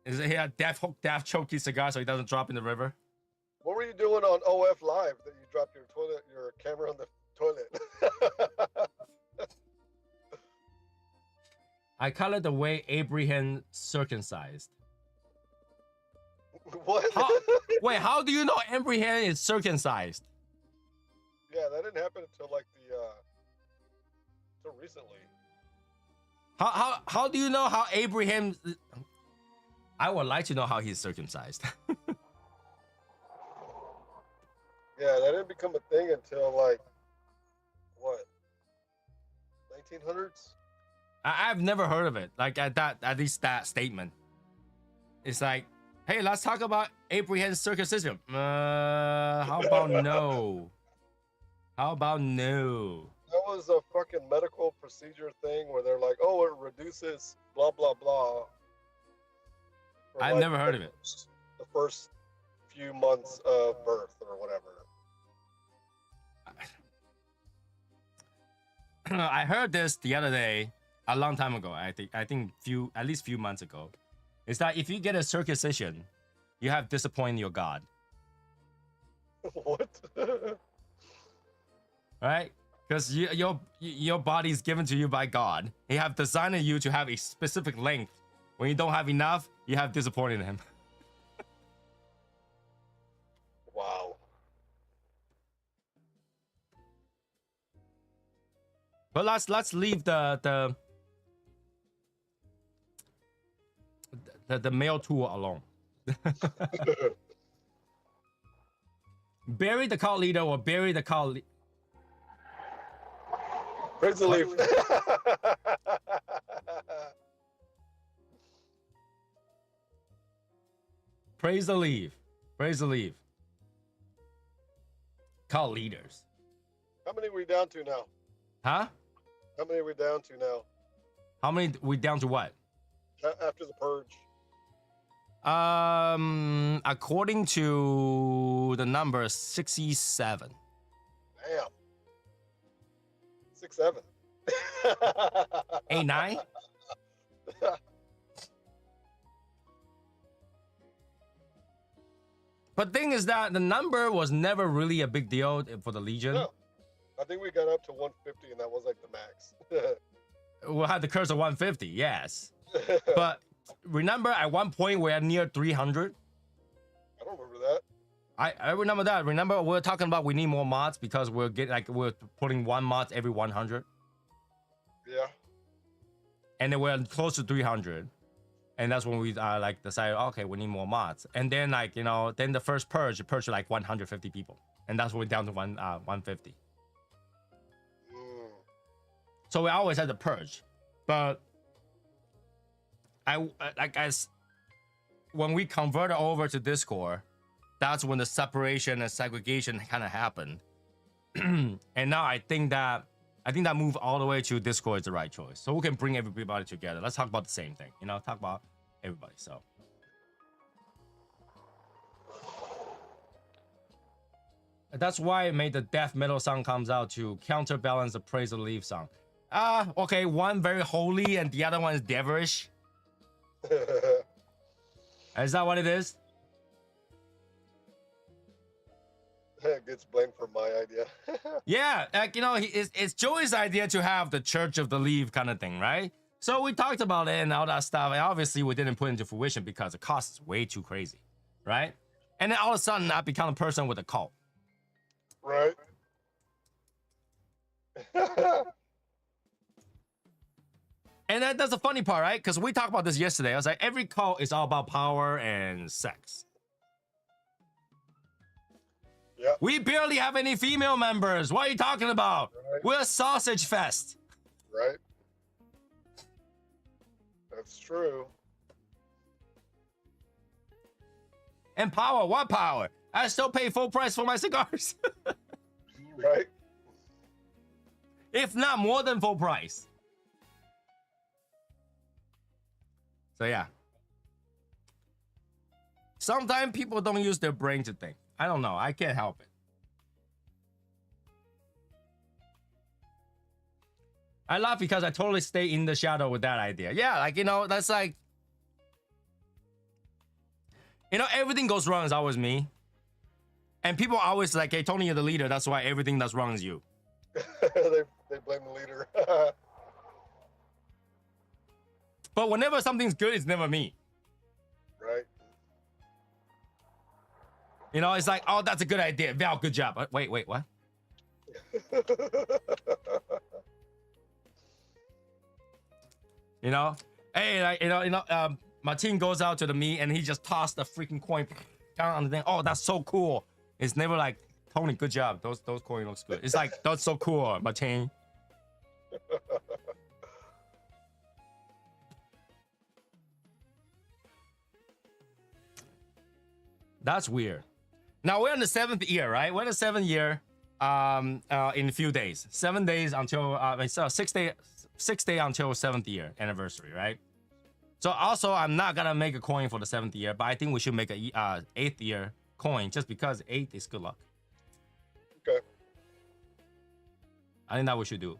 is he had death choke his cigar so he doesn't drop in the river? What were you doing on OF Live that you dropped your camera on the toilet? I call it the way Abraham circumcised. What? Wait, how do you know Abraham is circumcised? Yeah, that didn't happen until like until recently. How do you know how Abraham? I would like to know how he's circumcised. Yeah, that didn't become a thing until like what, 1900s? I've never heard of it. Like at least that statement. It's like, hey, let's talk about Abraham's circumcision. How about no? How about no? That was a fucking medical procedure thing where they're like, oh, it reduces blah blah blah. For, I've like, never heard of it. The first few months of birth or whatever. I heard this the other day, a long time ago. I think at least few months ago. Is that if you get a circumcision, you have disappointed your God. What? Right? Because your body is given to you by God. He have designed you to have a specific length. When you don't have enough, you have disappointed him. Wow. But let's leave the male tool alone. Bury the cult leader or bury the cult. Praise the leaf. Praise the leave. Praise the leave. Cult leaders. How many are we down to now? Huh? How many are we down to now? How many we down to what? After the purge. According to the number 67. Damn. 6, 7. 8, 9? But thing is that the number was never really a big deal for the Legion. No. I think we got up to 150 and that was like the max. We'll have the curse of 150, yes. But remember at one point we're near 300? I don't remember that. I remember that. Remember we're talking about we need more mods because we're putting one mod every 100. Yeah. And then we're close to 300. And that's when we decided, okay, we need more mods. And then then the first purged like 150 people. And that's when we're down to 150. So we always had the purge. But when we converted over to Discord, that's when the separation and segregation kind of happened. And now I think that move all the way to Discord is the right choice. So we can bring everybody together. Let's talk about the same thing, talk about everybody. So that's why I made the death metal song comes out to counterbalance the praise of the leaf song. Okay, one very holy and the other one is devilish. Is that what it is? It gets blamed for my idea. Yeah, it's Joey's idea to have the Church of the Leaf kind of thing, right? So we talked about it and all that stuff, and obviously we didn't put it into fruition because the cost is way too crazy, right? And then all of a sudden I become a person with a cult. Right. And that's the funny part, right? Because we talked about this yesterday. I was like, every cult is all about power and sex. Yeah. We barely have any female members. What are you talking about? Right. We're a sausage fest. Right. That's true. And power, what power? I still pay full price for my cigars. Right. If not more than full price. So yeah. Sometimes people don't use their brain to think. I don't know. I can't help it. I laugh because I totally stay in the shadow with that idea. Yeah, that's like... everything goes wrong is always me. And people are always like, hey, Tony, you're the leader. That's why everything that's wrong is you. they blame the leader. But whenever something's good, it's never me. Right. It's like, oh, that's a good idea. Val, good job. Wait, what? Hey, Martin goes out to the meet and he just tossed the freaking coin down on the thing. Oh, that's so cool. It's never like, Tony, good job. Those coin looks good. It's like, that's so cool, Martin. That's weird. Now we're in the 7th year, right? We're in the 7th year in a few days. 7 days until, so 6 day until 7th year anniversary, right? So also, I'm not gonna make a coin for the 7th year, but I think we should make a 8th year coin just because 8 is good luck. Okay. I think that we should do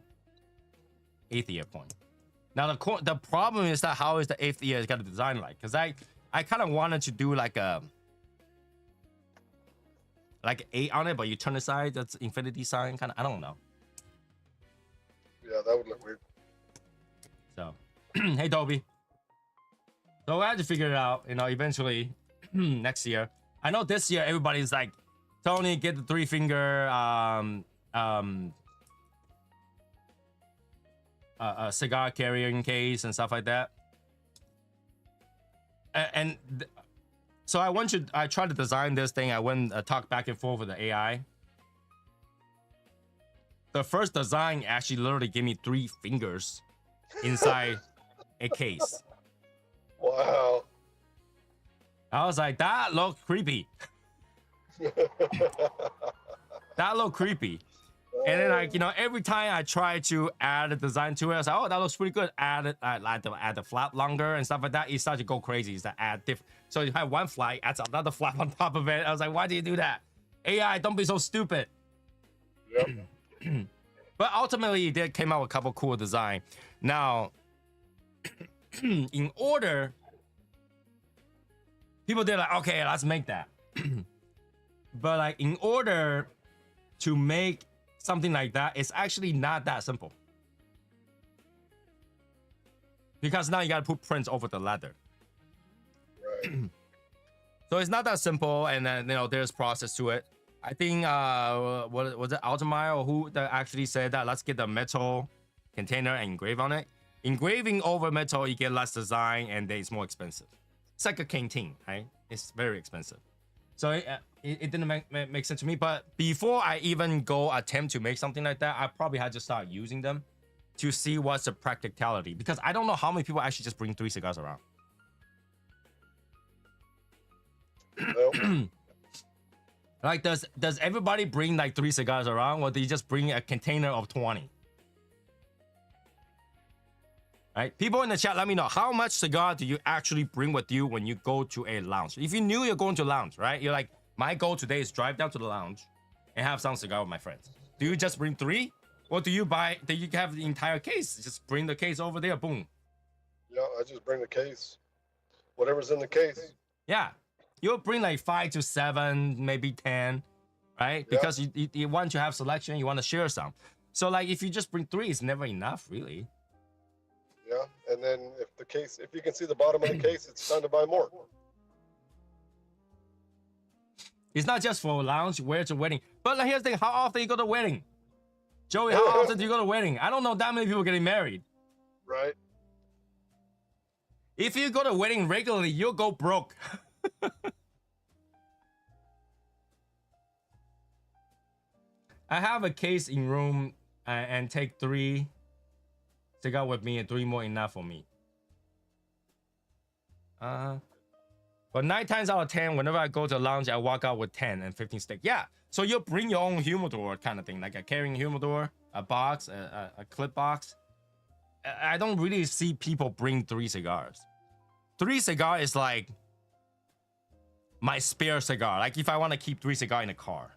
8th year coin. Now the problem is that how is the 8th year got to design like? Because I kind of wanted to do like a 8 on it, but you turn the side, that's infinity sign kind of. I don't know. Yeah, that would look weird. So, hey Toby. So I had to figure it out, eventually next year. I know this year everybody's like, Tony, get the 3-finger cigar carrying case and stuff like that. So I tried to design this thing. I went talk back and forth with the AI. The first design actually literally gave me 3 fingers inside a case. Wow. I was like, that looked creepy. That looked creepy. And then every time I try to add a design to it, I was like, oh, that looks pretty good. Add the flap longer and stuff like that. It started to go crazy. It's to add different. So you have one flap, adds another flap on top of it. I was like, why do you do that? AI, don't be so stupid. Yep. But ultimately, it did came out with a couple cool design. Now, in order, people did like, okay, let's make that. But like, in order to make something like that, it's actually not that simple. Because now you gotta put prints over the leather. Right. So it's not that simple, and then there's process to it. I think what was it, Altamire or who that actually said that let's get the metal container and engrave on it. Engraving over metal, you get less design and then it's more expensive. It's like a canteen, right? It's very expensive. So it didn't make sense to me. But before I even go attempt to make something like that, I probably had to start using them to see what's the practicality. Because I don't know how many people actually just bring 3 cigars around. Nope. Like, does everybody bring like 3 cigars around, or do you just bring a container of 20? Right? People in the chat, let me know how much cigar do you actually bring with you when you go to a lounge? If you knew you're going to lounge, right? You're like, my goal today is drive down to the lounge and have some cigar with my friends. Do you just bring 3, or do you have the entire case? Just bring the case over there, boom. Yeah, I just bring the case. Whatever's in the case. Yeah, you'll bring like 5 to 7, maybe 10, right? Because you want to have selection, you want to share some. So like, if you just bring 3, it's never enough, really. Yeah, and then if you can see the bottom of the case, it's time to buy more. It's not just for a lounge, where it's a wedding. But like, here's the thing, how often you go to a wedding? Joey, how often do you go to a wedding? I don't know that many people getting married. Right. If you go to a wedding regularly, you'll go broke. I have a case in room and take 3 cigar with me and 3 more enough for me. But 9 times out of 10, whenever I go to a lounge, I walk out with 10 and 15 stick. Yeah, so you bring your own humidor kind of thing, like a carrying humidor, a box, a clip box. I don't really see people bring 3 cigars. 3 cigar is like my spare cigar. Like if I want to keep 3 cigar in a car.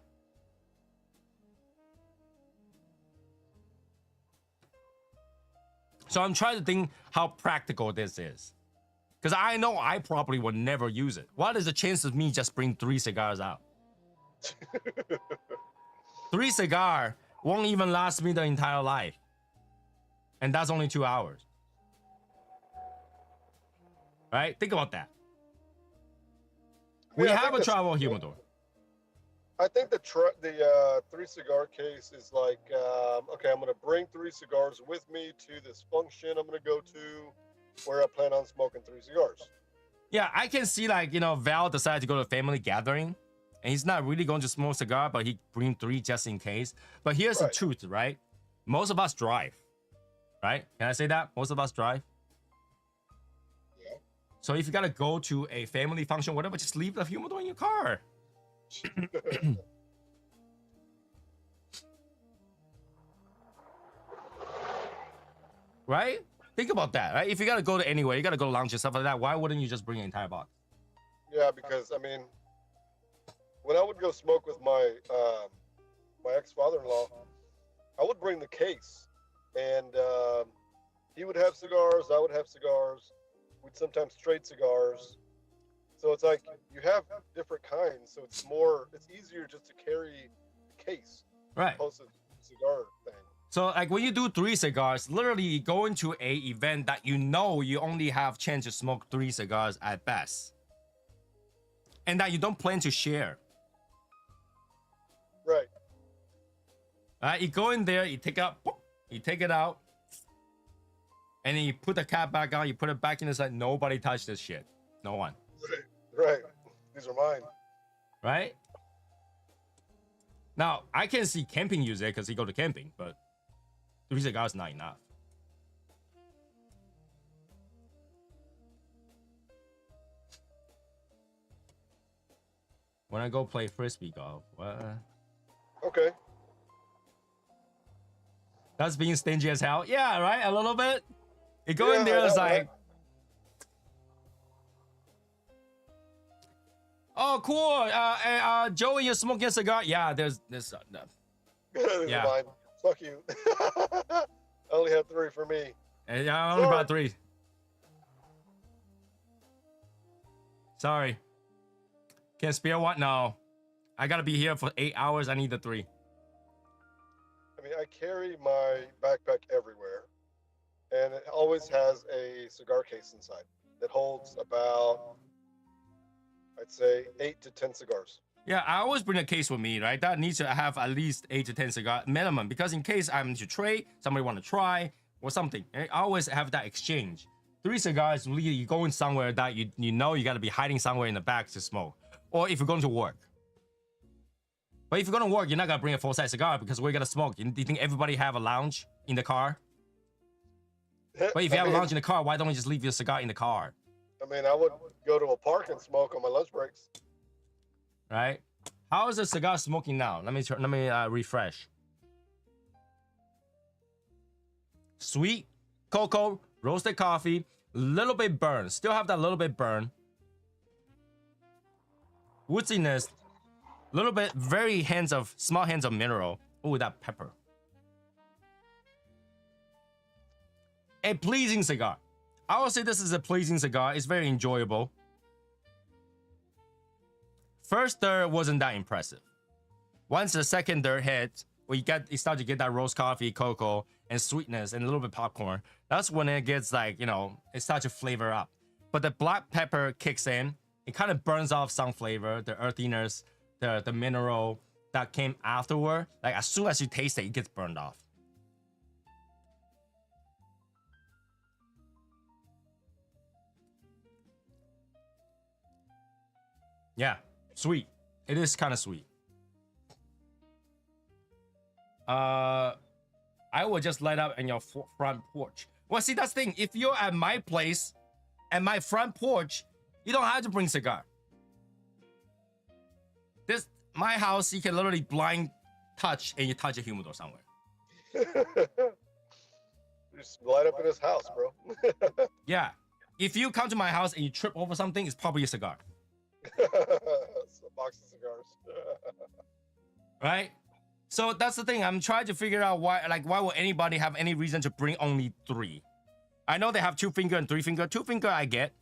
So I'm trying to think how practical this is. Because I know I probably would never use it. What is the chance of me just bring 3 cigars out? 3 cigar won't even last me the entire life. And that's only 2 hours. Right? Think about that. We have a travel humidor. I think the 3 cigar case is like, okay, I'm going to bring 3 cigars with me to this function I'm going to go to where I plan on smoking 3 cigars. Yeah, I can see like, Val decided to go to a family gathering and he's not really going to smoke cigar, but he bring 3 just in case. But here's the Right. truth, right? Most of us drive, right? Can I say that? Most of us drive. Yeah. So if you gotta go to a family function, whatever, just leave the humidor in your car. Right? Think about that, right? If you gotta go to anywhere, you gotta go to lounge and stuff like that, why wouldn't you just bring an entire box? Yeah, because I mean, when I would go smoke with my my ex-father-in-law, I would bring the case, and he would have cigars, I would have cigars. We'd sometimes trade cigars. So it's like you have different kinds, so it's easier just to carry the case Right. opposed to the cigar thing. So like when you do 3 cigars, literally going to a event that you only have chance to smoke 3 cigars at best. And that you don't plan to share. Right. You go in there, you take it out, you take it out, and then you put the cap back on, you put it back in the side. Nobody touched this shit. No one. Right. These are mine. Right? Now, I can see camping use it because he go to camping, but 3 cigars not enough. When I go play frisbee golf, what? Okay. That's being stingy as hell. Yeah, right? A little bit. You go in Yeah, there, I it's know, like, right? oh, cool. Joey, you're smoking a cigar? Yeah, there's These Yeah. are mine. Fuck you. I only have 3 for me. yeah, I only Sorry. brought 3. Sorry. Can't spare one? No. I gotta be here for 8 hours. I need the 3. I mean, I carry my backpack everywhere, and it always has a cigar case inside that holds about, I'd say, 8 to 10 cigars. Yeah, I always bring a case with me, right? That needs to have at least 8 to 10 cigar minimum, because in case I'm to trade, somebody want to try or something, I always have that exchange. 3 cigars, really, you're going somewhere that you know you gotta be hiding somewhere in the back to smoke, or if you're going to work. But if you're gonna work, you're not gonna bring a full-size cigar because we're gonna smoke. Do you think everybody have a lounge in the car? But if you have a lounge in the car, why don't we just leave your cigar in the car? I mean, I would go to a park and smoke on my lunch breaks. Right? How is the cigar smoking now? Let me refresh. Sweet cocoa, roasted coffee, little bit burn. Still have that little bit burn. Woodsiness, little bit, very small hands of mineral. Oh, that pepper. A pleasing cigar. I would say this is a pleasing cigar. It's very enjoyable. First third wasn't that impressive. Once the second third hit, you start to get that roast coffee, cocoa, and sweetness, and a little bit popcorn. That's when it gets like, it starts to flavor up. But the black pepper kicks in. It kind of burns off some flavor, the earthiness, the mineral that came afterward. Like as soon as you taste it, it gets burned off. Yeah, sweet. It is kind of sweet. I will just light up in your front porch. Well, see, that's the thing. If you're at my place, at my front porch, you don't have to bring cigar. My house, you can literally blind touch and you touch a humidor somewhere. Just light up in his house, bro. Yeah. If you come to my house and you trip over something, it's probably a cigar. It's a box of cigars. Right? So that's the thing. I'm trying to figure out why will anybody have any reason to bring only 3? I know they have 2 finger and 3 finger. 2 finger I get.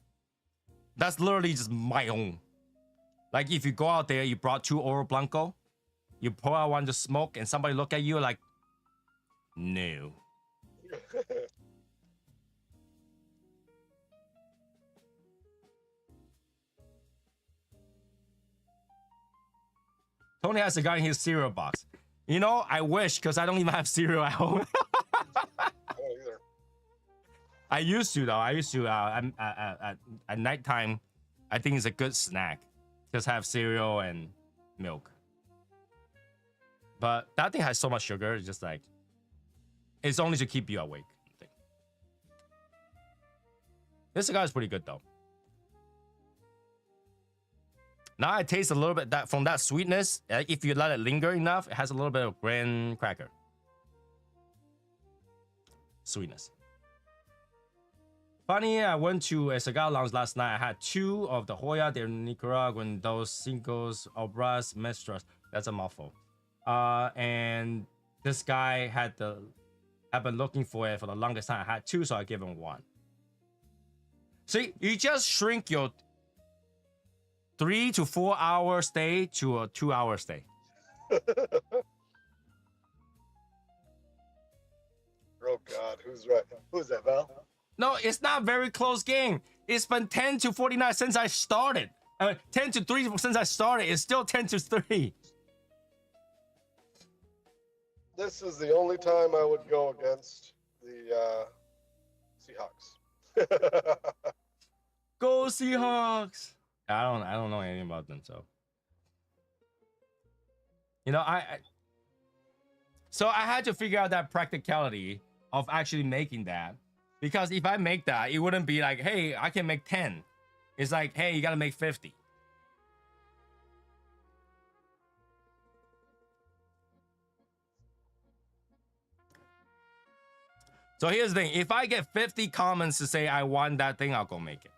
That's literally just my own. Like if you go out there, you brought 2 Oro Blanco, you pour out one to smoke, and somebody look at you like, no. Tony has a guy in his cereal box. I wish, because I don't even have cereal at home. I don't either. I used to, though. I used to, at nighttime, I think it's a good snack. Just have cereal and milk. But that thing has so much sugar. It's just like, it's only to keep you awake. This cigar is pretty good though. Now I taste a little bit that from that sweetness. If you let it linger enough, it has a little bit of graham cracker sweetness. Funny, I went to a cigar lounge last night. I had 2 of the Hoya de Nicaraguan Dos Cinco Obras Maestras. That's a mouthful. And this guy I've been looking for it for the longest time. I had 2, so I gave him 1. See, you just shrink your 3 to 4 hour stay to a 2 hour stay. Oh God, who's right? Who's that, Val? No, it's not a very close game. It's been 10 to 49 since I started. 10 to 3 since I started. It's still 10 to 3. This is the only time I would go against the Seahawks. Go Seahawks! I don't know anything about them, so you know so I had to figure out that practicality of actually making that, because if I make that, it wouldn't be like, hey, I can make 10. It's like, hey, you gotta make 50. So here's the thing. If I get 50 comments to say I want that thing, I'll go make it.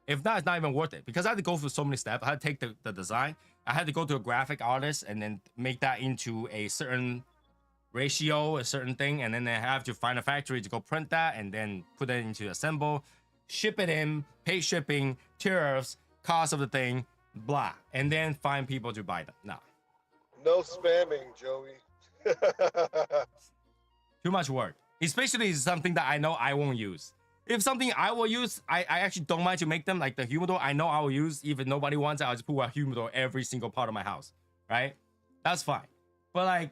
If not, it's not even worth it, because I had to go through so many steps. I had to take the design. I had to go to a graphic artist and then make that into a certain ratio, a certain thing. And then I have to find a factory to go print that and then put it into assemble, ship it in, pay shipping, tariffs, cost of the thing, blah. And then find people to buy them. No spamming, Joey. Too much work. Especially something that I know I won't use. If something I will use, I actually don't mind to make them, like the humidor. I know I will use. Even nobody wants it, I'll just put a humidor every single part of my house, right? That's fine. But like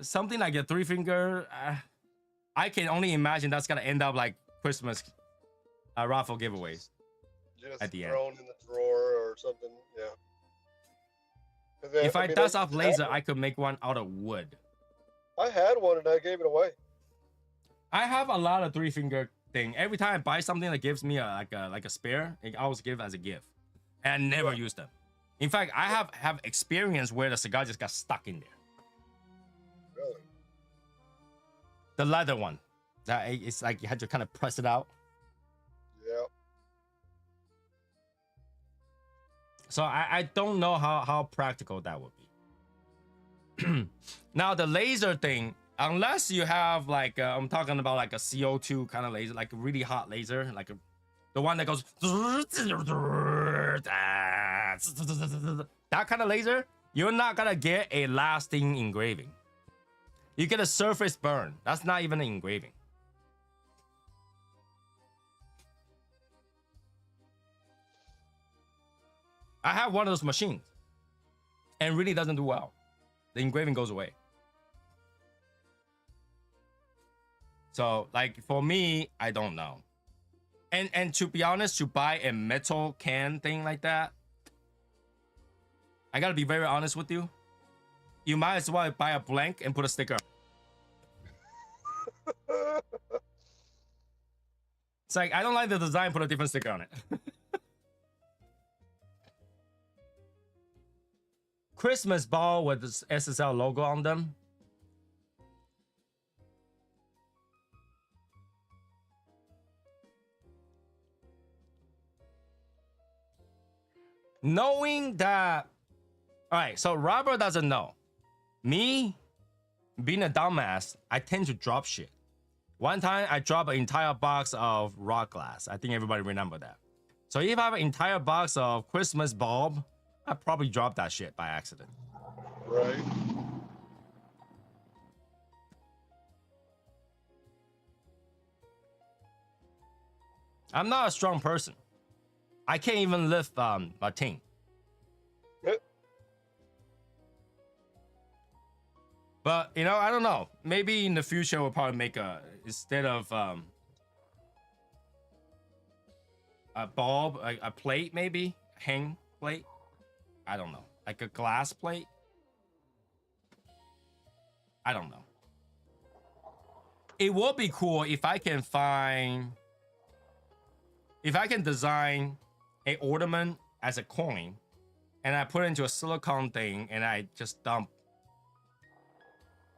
something like a 3-finger, I can only imagine that's gonna end up like Christmas raffle giveaways. Just at the end. thrown in the drawer or something, yeah. If I dust off laser, I could make one out of wood. I had one and I gave it away. I have a lot of 3-finger thing. Every time I buy something that gives me like a spare, I always give as a gift, and I never use them. In fact, I have experience where the cigar just got stuck in there. Really? The leather one, that it's like you had to kind of press it out. Yeah. So I don't know how practical that would be. Now the laser thing, unless you have like I'm talking about like a CO2 kind of laser, like a really hot laser, like the one that goes that kind of laser, you're not gonna get a lasting engraving. You get a surface burn. That's not even an engraving. I have one of those machines and really doesn't do well. The engraving goes away. So like for me, I don't know. And to be honest, to buy a metal can thing like that, I gotta be very honest with you. You might as well buy a blank and put a sticker. It's like, I don't like the design, put a different sticker on it. Christmas ball with this SSL logo on them. Knowing that, all right, so Robert doesn't know. Me, being a dumbass, I tend to drop shit. One time, I dropped an entire box of rock glass. I think everybody remember that. So if I have an entire box of Christmas bulb, I probably dropped that shit by accident. Right. I'm not a strong person. I can't even lift a tin. But you know, I don't know. Maybe in the future we'll probably make a, instead of a bulb, a plate maybe, hang plate. I don't know, like a glass plate. I don't know. It would be cool if I can design a ornament as a coin, and I put it into a silicone thing, and I just dump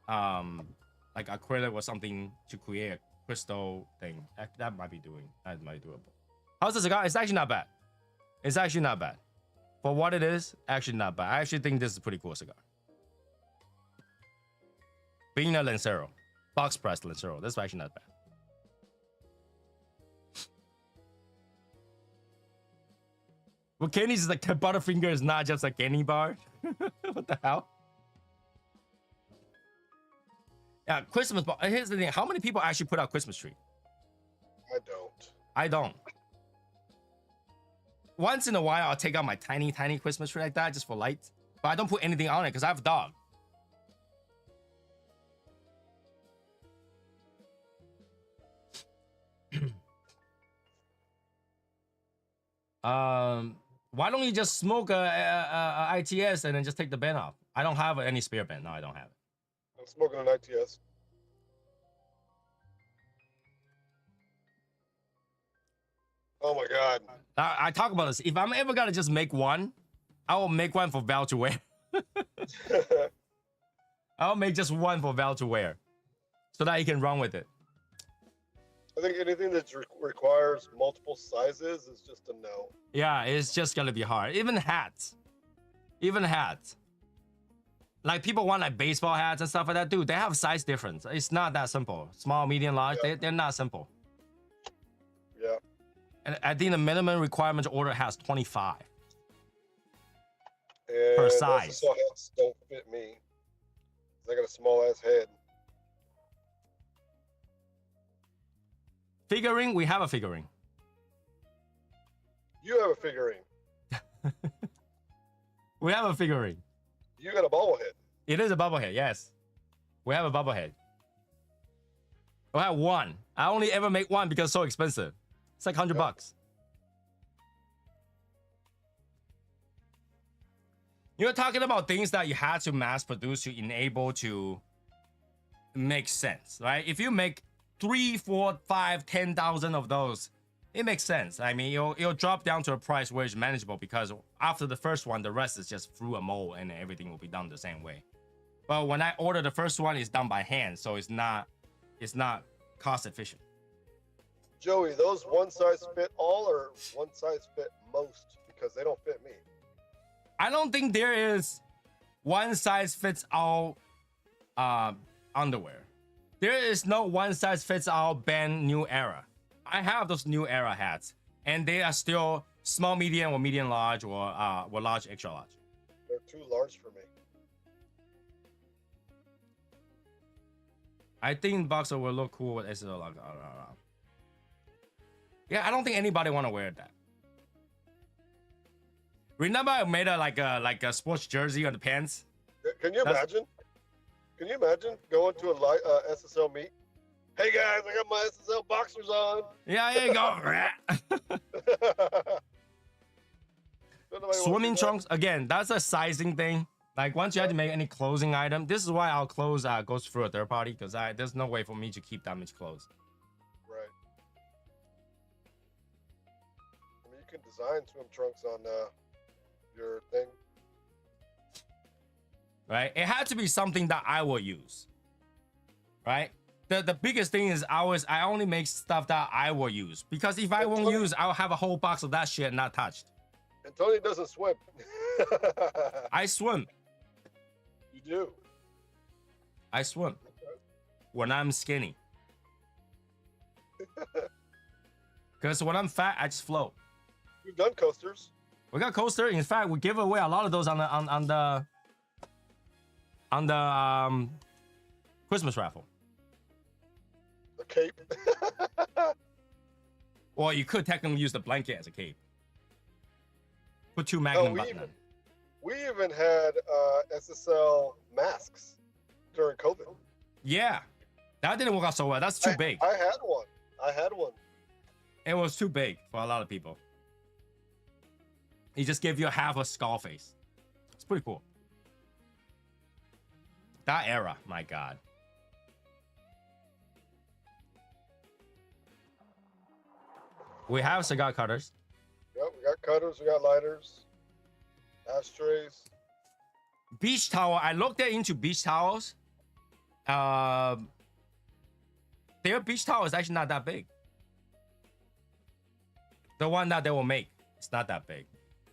like acrylic or something to create a crystal thing. That might be doable. How's the cigar? It's actually not bad. It's actually not bad. For what it is, actually not bad. I actually think this is a pretty cool cigar. Being a Lancero, box press Lancero, this is actually not bad. Well, Kenny's like Butterfinger is not just a candy bar. What the hell? Yeah, Christmas. Here's the thing: how many people actually put out Christmas tree? I don't. I don't. Once in a while, I'll take out my tiny Christmas tree like that just for lights, but I don't put anything on it because I have a dog. Why don't you just smoke a ITS and then just take the band off? I don't have any spare band. No, I don't have it. I'm smoking an ITS. Oh my God. I talk about this. If I'm ever gonna just make one, I will make one for Val to wear. I'll make just one for Val to wear, so that he can run with it. I think anything that requires multiple sizes is just a no. Yeah, it's just gonna be hard. Even hats. Like people want like baseball hats and stuff like that. Dude, they have size difference. It's not that simple. Small, medium, large, Yeah. they're not simple. Yeah. And I think the minimum requirement order has 25 And per size. SSL hats don't fit me. 'Cause I got a small ass head. Figuring, we have a figuring. You have a figurine. We have a figuring. You got a bobblehead. It is a bobblehead, yes. We have a bobblehead. I have one. I only ever make one because it's so expensive. It's like $100. You're talking about things that you had to mass produce to enable to make sense, right? If you make 3, 4, 5, 10,000 of those, it makes sense. I mean, it'll drop down to a price where it's manageable because after the first one, the rest is just through a mold and everything will be done the same way. But when I order the first one, it's done by hand, so it's not cost efficient. Joey, those one size fit all or one size fit most? Because they don't fit me. I don't think there is one size fits all underwear. There is no one size fits all band new era. I have those new era hats, and they are still small, medium, or medium large, or large, extra large. They're too large for me. I think Boxer will look cool with SSL logo. Yeah, I don't think anybody want to wear that. Remember, I made like a sports jersey on the pants. Can you imagine? Can you imagine going to a SSL meet? Hey guys, I got my SSL boxers on. Yeah, there you go. Swimming trunks, again, that's a sizing thing. Like once you have to make any clothing item, this is why our clothes goes through a third party because there's no way for me to keep that much clothes. Right. I mean, you can design swim trunks on your thing. Right? It had to be something that I will use. Right? The biggest thing is I only make stuff that I will use. Because if I won't use, I'll have a whole box of that shit not touched. And Tony doesn't swim. I swim. You do. I swim. When I'm skinny. Because when I'm fat, I just float. We've done coasters. We got coaster. In fact, we give away a lot of those on the Christmas raffle. A cape. Or you could technically use the blanket as a cape. Put 2 Magnum buttons on. We even had SSL masks during COVID. Yeah, that didn't work out so well. That's too big. I had one. It was too big for a lot of people. He just gave you half a skull face. It's pretty cool. That era, my God. We have cigar cutters. Yep, we got cutters, we got lighters, ashtrays. Beach towel. I looked into beach towels. Their beach towel is actually not that big. The one that they will make, it's not that big.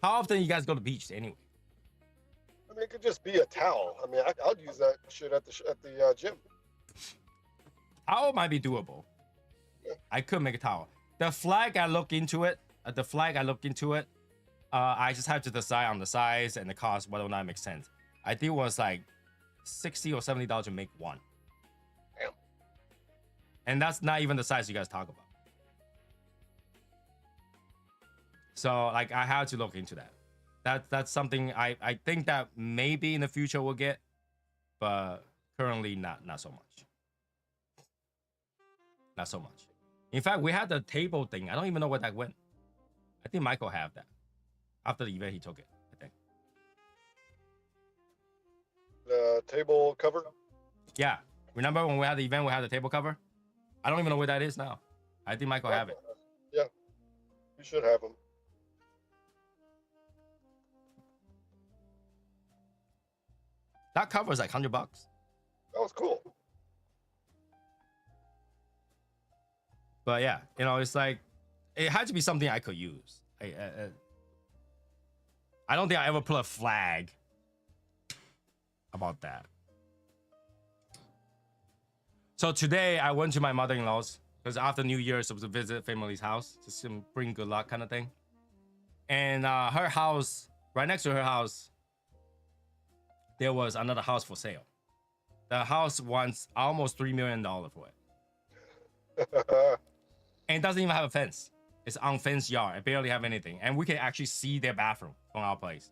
How often you guys go to the beach anyway? I mean, it could just be a towel. I mean, I'd use that shit at the gym. Towel might be doable. Yeah. I could make a towel. The flag, I look into it. I just have to decide on the size and the cost, whether or not it makes sense. I think it was like $60 or $70 to make one. Damn. And that's not even the size you guys talk about. So like I had to look into that. That's something I think that maybe in the future we'll get, but currently not so much. Not so much. In fact, we had the table thing. I don't even know where that went. I think Michael have that. After the event, he took it, I think. The table cover? Yeah. Remember when we had the event, we had the table cover? I don't even know where that is now. I think Michael have it. Yeah. You should have them. That cover is like $100. That was cool. But yeah, you know, it's like, it had to be something I could use. I don't think I ever put a flag about that. So today I went to my mother-in-law's because after New Year's, it was to visit family's house, just to bring good luck kind of thing. And her house, right next to her house, there was another house for sale. The house wants almost $3 million for it. And it doesn't even have a fence. It's unfenced yard. It barely have anything. And we can actually see their bathroom from our place.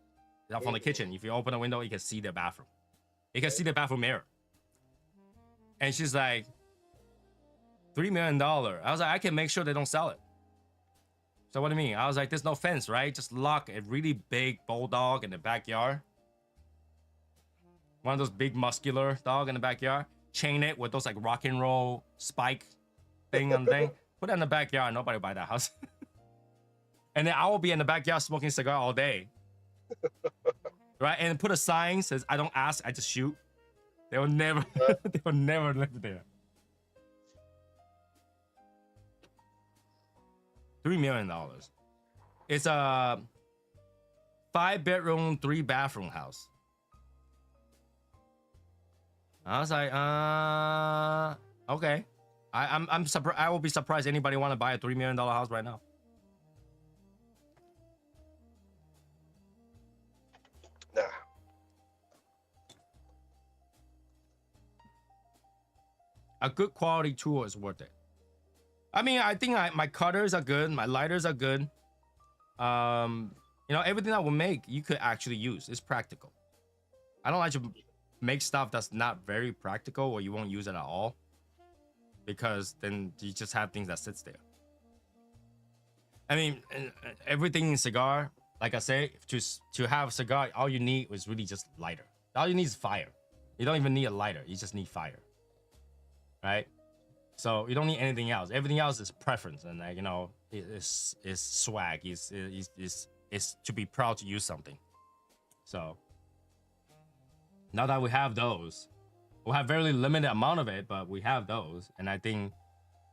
From the kitchen. If you open the window, you can see their bathroom. You can see the bathroom mirror. And she's like, $3 million. I was like, I can make sure they don't sell it. So what do you mean? I was like, there's no fence, right? Just lock a really big bulldog in the backyard. One of those big muscular dog in the backyard. Chain it with those like rock and roll spike thing on thing. Put it in the backyard. Nobody buy that house. And then I will be in the backyard smoking cigar all day. Right? And put a sign says, I don't ask, I just shoot. They will never, they will never live there. $3 million. It's a 5-bedroom, 3-bathroom house. I was like, okay. I'm surprised. I will be surprised anybody want to buy a $3 million house right now. Nah. A good quality tool is worth it. I mean, I think my cutters are good. My lighters are good. You know, everything I will make, you could actually use. It's practical. I don't like to make stuff that's not very practical or you won't use it at all. Because then you just have things that sits there. I mean, everything in cigar, like I say, to have a cigar, all you need is really just lighter. All you need is fire. You don't even need a lighter. You just need fire. Right? So you don't need anything else. Everything else is preference, and like, you know, is swag. Is to be proud to use something. So now that we have those, we'll have very limited amount of it, but we have those, and I think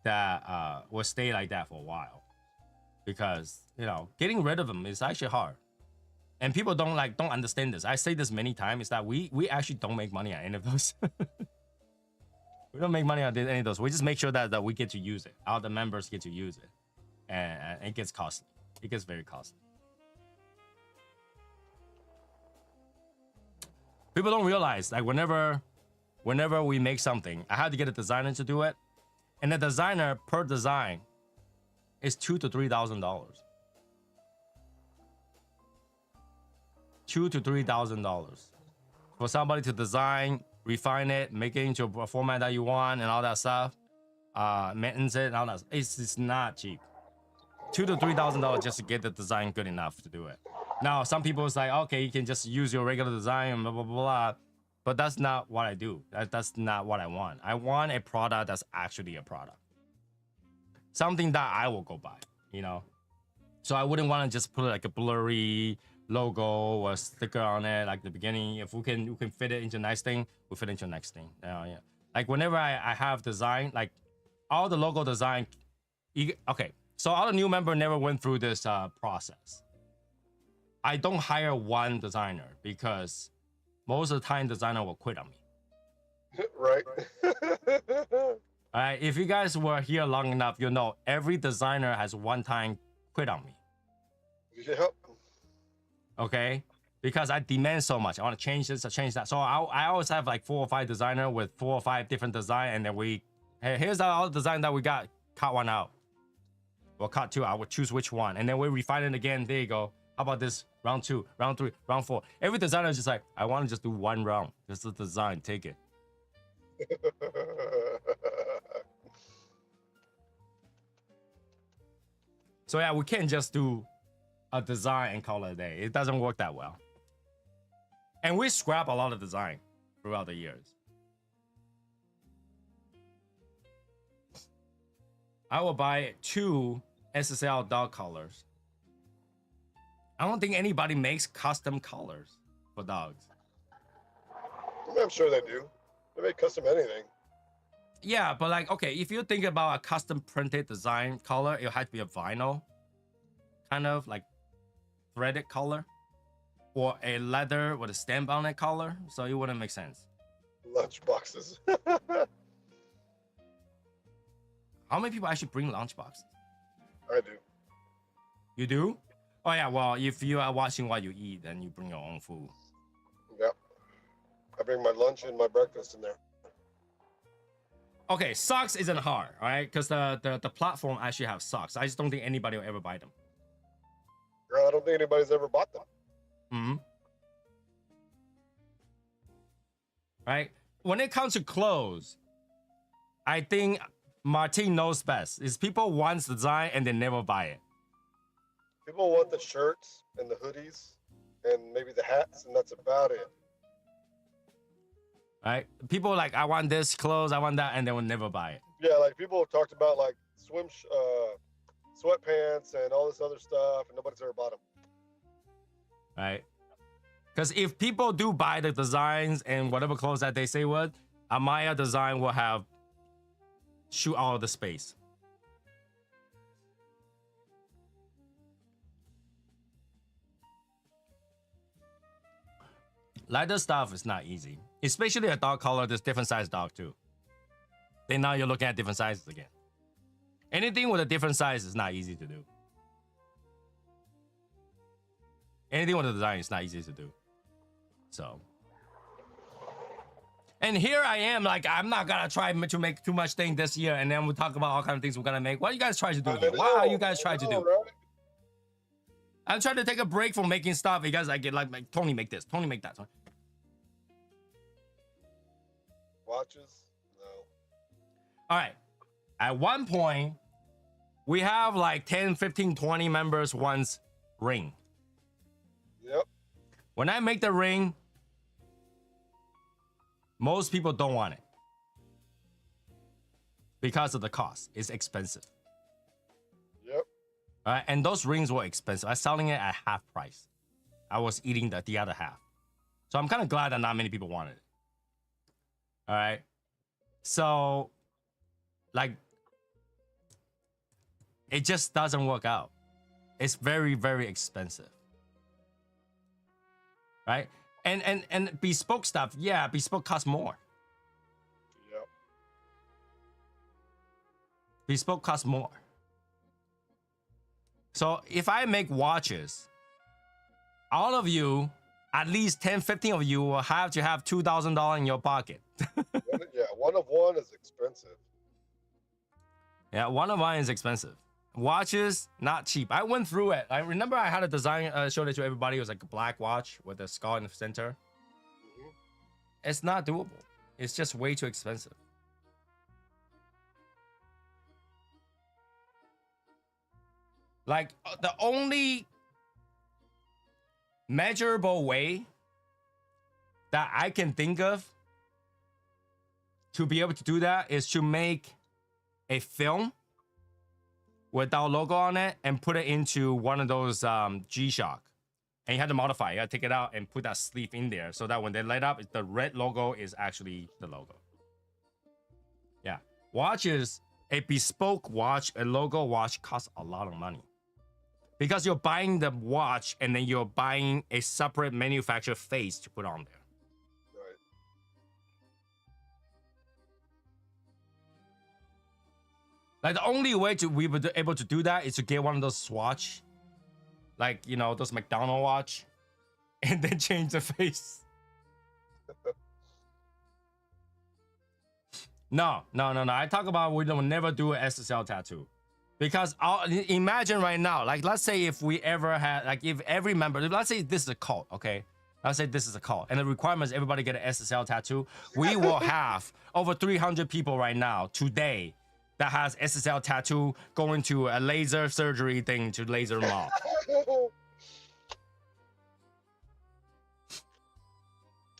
that will stay like that for a while, because you know, getting rid of them is actually hard, and people don't understand this. I say this many times, is that we actually don't make money on any of those. We don't make money on any of those. We just make sure that we get to use it. All the members get to use it, and it gets costly. It gets very costly. People don't realize, like, whenever we make something, I had to get a designer to do it, and the designer per design is $2,000 to $3,000. $2,000 to $3,000 for somebody to design, refine it, make it into a format that you want, and all that stuff. Maintenance it, and all that. It's not cheap. $2,000 to $3,000 just to get the design good enough to do it. Now, some people is like, okay, you can just use your regular design and blah, blah, blah, blah. But that's not what I do. That's not what I want. I want a product that's actually a product. Something that I will go buy, you know? So I wouldn't want to just put like a blurry logo or sticker on it like the beginning. If we can fit it into a nice thing, we'll fit into the next thing. Yeah. Like whenever I have design, like all the logo design, okay, so all the new member never went through this process. I don't hire one designer because most of the time designer will quit on me. Right. All right, if you guys were here long enough, you know every designer has one time quit on me. Yep. Okay, because I demand so much. I want to change this, I change that. So I always have like 4 or 5 designer with 4 or 5 different design, and then hey, here's all the design that we got. Cut one out. Well, cut 2. I would choose which one, and then we refine it again. There you go. How about this? Round 2, round 3, round 4. Every designer is just like, I want to just do one round. Just the design, take it. So yeah, we can't just do a design and call it a day. It doesn't work that well. And we scrap a lot of design throughout the years. I will buy 2 SSL dog collars. I don't think anybody makes custom collars for dogs. I'm sure they do. They make custom anything. Yeah, but like, okay, if you think about a custom printed design collar, it had to be a vinyl, kind of like threaded collar, or a leather with a stamp on it collar, so it wouldn't make sense. Lunch boxes. How many people actually bring lunch boxes? I do. You do? Oh yeah, well, if you are watching what you eat, then you bring your own food. Yep. I bring my lunch and my breakfast in there. Okay, socks isn't hard, all right? Because the platform actually have socks. I just don't think anybody will ever buy them. Girl, I don't think anybody's ever bought them. Mm-hmm. Right? When it comes to clothes, I think Martin knows best. Is people want design and they never buy it. People want the shirts and the hoodies and maybe the hats, and that's about it. Right? People like, I want this clothes, I want that, and they will never buy it. Yeah, like people have talked about like sweatpants and all this other stuff, and nobody's ever bought them. Right? Because if people do buy the designs and whatever clothes that they say would, Amaya design will have shoot all the space. Leather stuff is not easy, especially a dog collar. There's different size dog too. Then now you're looking at different sizes again. Anything with a different size is not easy to do. Anything with a design is not easy to do. So, and here I am, like I'm not gonna try to make too much thing this year, and then we'll talk about all kind of things we're gonna make. What are you guys trying to do here? What are you guys trying to do? Right? I'm trying to take a break from making stuff. You guys like get like Tony make this, Tony make that. Watches? No. All right. At one point, we have like 10, 15, 20 members once ring. Yep. When I make the ring, most people don't want it because of the cost. It's expensive. Yep. All right, and those rings were expensive. I was selling it at half price. I was eating the other half. So I'm kind of glad that not many people wanted it. All right. So, like, it just doesn't work out. It's very, very expensive. Right? And bespoke stuff, yeah, bespoke costs more. Yep. Bespoke costs more. So if I make watches, all of you, at least 10, 15 of you will have to have $2,000 in your pocket. Yeah, one of one is expensive. Yeah, one of mine is expensive. Watches, not cheap. I went through it. I remember I had a design, showed it to everybody. It was like a black watch with a skull in the center. Mm-hmm. It's not doable. It's just way too expensive. Like, the only measurable way that I can think of to be able to do that is to make a film with our logo on it and put it into one of those G-Shock. And you have to modify it. You have to take it out and put that sleeve in there so that when they light up, the red logo is actually the logo. Yeah. Watches, a bespoke watch, a logo watch costs a lot of money. Because you're buying the watch and then you're buying a separate manufacturer face to put on there. Right. Like the only way we were able to do that is to get one of those Swatch, like, you know, those McDonald watch, and then change the face. No. I talk about we don't never do an SSL tattoo. Because imagine right now, like let's say if we ever had, like if every member, let's say this is a cult, okay? Let's say this is a cult, and the requirement is everybody get an SSL tattoo. We will have over 300 people right now today that has SSL tattoo going to a laser surgery thing to laser them off.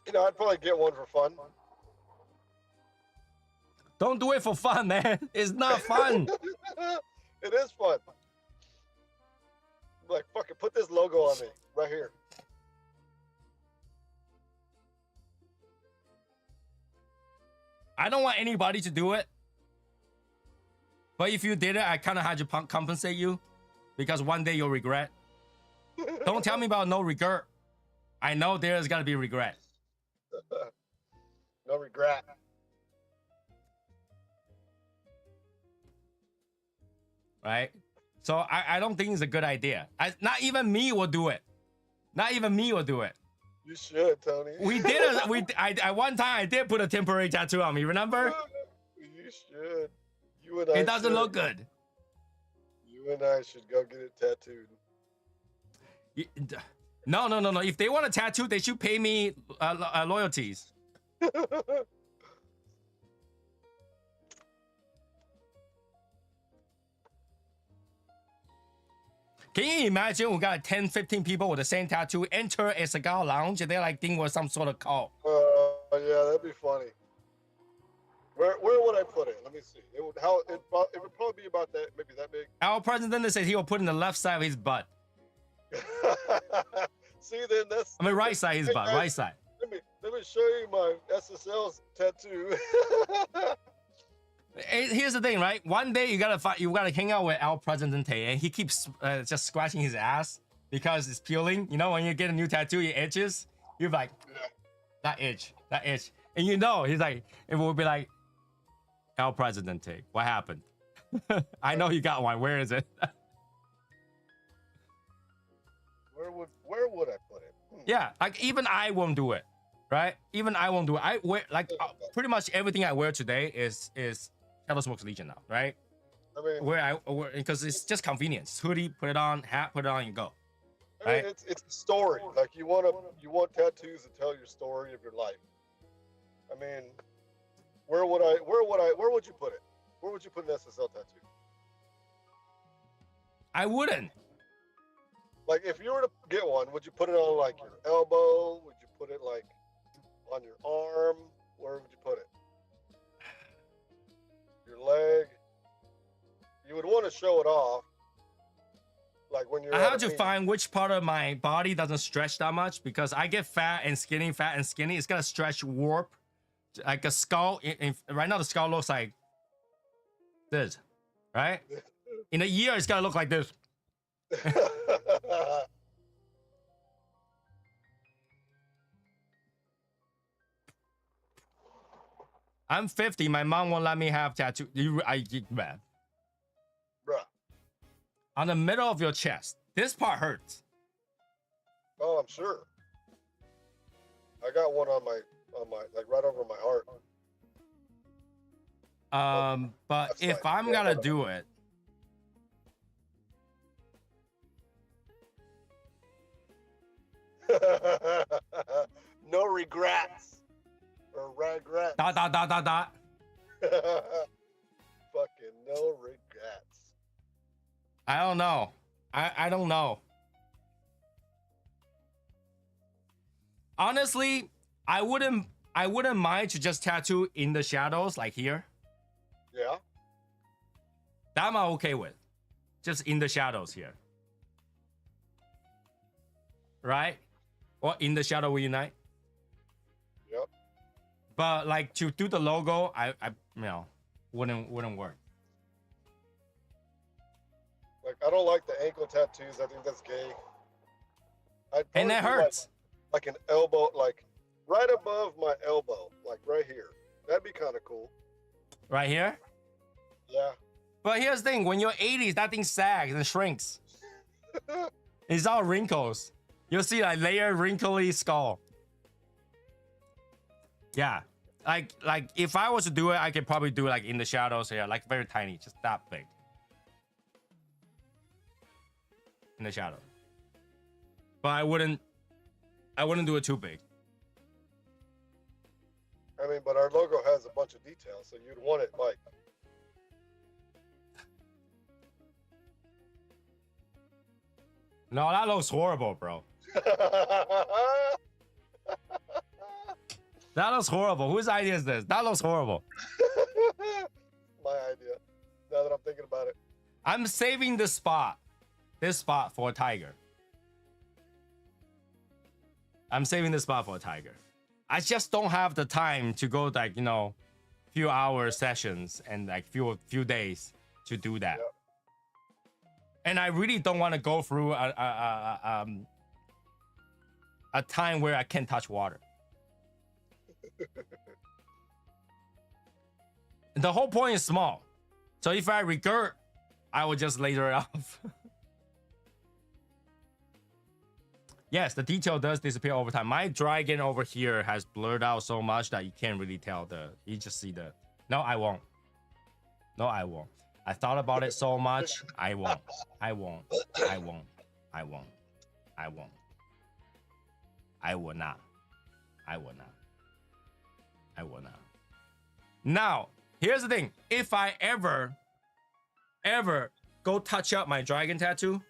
You know, I'd probably get one for fun. Don't do it for fun, man. It's not fun. It is fun. Like, fuck it, put this logo on me right here. I don't want anybody to do it. But if you did it, I kind of had to compensate you. Because one day you'll regret. Don't tell me about no regret. I know there's got to be regret. No regret. Right? So I don't think it's a good idea. Not even me will do it. Not even me will do it. You should, Tony. We did I one time I did put a temporary tattoo on me, remember? You should. You and I It doesn't should. look good. You and I should go get it tattooed. No. If they want a tattoo, they should pay me loyalties. Can you imagine we got like 10, 15 people with the same tattoo enter a cigar lounge and they're like thinking we're some sort of cult? Yeah, that'd be funny. Where would I put it? Let me see. It would probably be about that, maybe that big. Our president said he will put in the left side of his butt. See, then that's. I mean, right side of his butt, right side. Let me show you my SSL tattoo. Here's the thing, right? One day you gotta hang out with our president, and he keeps just scratching his ass because it's peeling. You know, when you get a new tattoo, it itches. You're like, that itch, and you know he's like, and we'll be like, El Presidente, what happened? I know you got one. Where is it? Where would I put it? Yeah, like even I won't do it, right? Even I won't do it. I wear like pretty much everything I wear today is Hello Smokes Legion now, right? I mean, where because it's just convenience. Hoodie, put it on, hat, put it on, and go. I mean, it's a story. Like you want tattoos to tell your story of your life. I mean, where would you put it? Where would you put an SSL tattoo? I wouldn't. Like if you were to get one, would you put it on like your elbow? Would you put it like on your arm? Where would you put it? Your leg? You would want to show it off. Like when you're. I have to find which part of my body doesn't stretch that much because I get fat and skinny. It's gonna stretch, warp, like a skull. Right now, the skull looks like this, right? In a year, it's gonna look like this. I'm 50. My mom won't let me have tattoo. Man. Bruh. On the middle of your chest. This part hurts. Oh, I'm sure. I got one on my like right over my heart. But that's if fine. I'm gonna do it, no regrets. Or regrets. Dot. Fucking no regrets. I don't know. I don't know. Honestly, I wouldn't mind to just tattoo in the shadows like here. Yeah. That I'm okay with. Just in the shadows here. Right? Or in the shadow we unite. Yep. But like to do the logo, I wouldn't work. Like I don't like the ankle tattoos. I think that's gay. And that hurts. Like an elbow, like right above my elbow, like right here. That'd be kind of cool. Right here? Yeah. But here's the thing, when you're 80s, that thing sags and shrinks. It's all wrinkles. You'll see like layered wrinkly skull. Yeah. Like if I was to do it, I could probably do it like in the shadows here, like very tiny, just that big. In the shadow. But I wouldn't do it too big. I mean, but our logo has a bunch of details, so you'd want it like. No, that looks horrible, bro. That looks horrible. Whose idea is this? That looks horrible. My idea. Now that I'm thinking about it. I'm saving this spot for a tiger. I'm saving this spot for a tiger. I just don't have the time to go like, few hour sessions and like few days to do that. Yep. And I really don't want to go through a time where I can't touch water. The whole point is small. So if I regret, I will just laser it off. Yes, the detail does disappear over time. My dragon over here has blurred out so much that you can't really tell you just see the. No, I won't. No, I won't. I thought about it so much. I won't. I won't. I won't. I won't. I won't. I will not. I will not. I will not. Now, here's the thing. If I ever go touch up my dragon tattoo,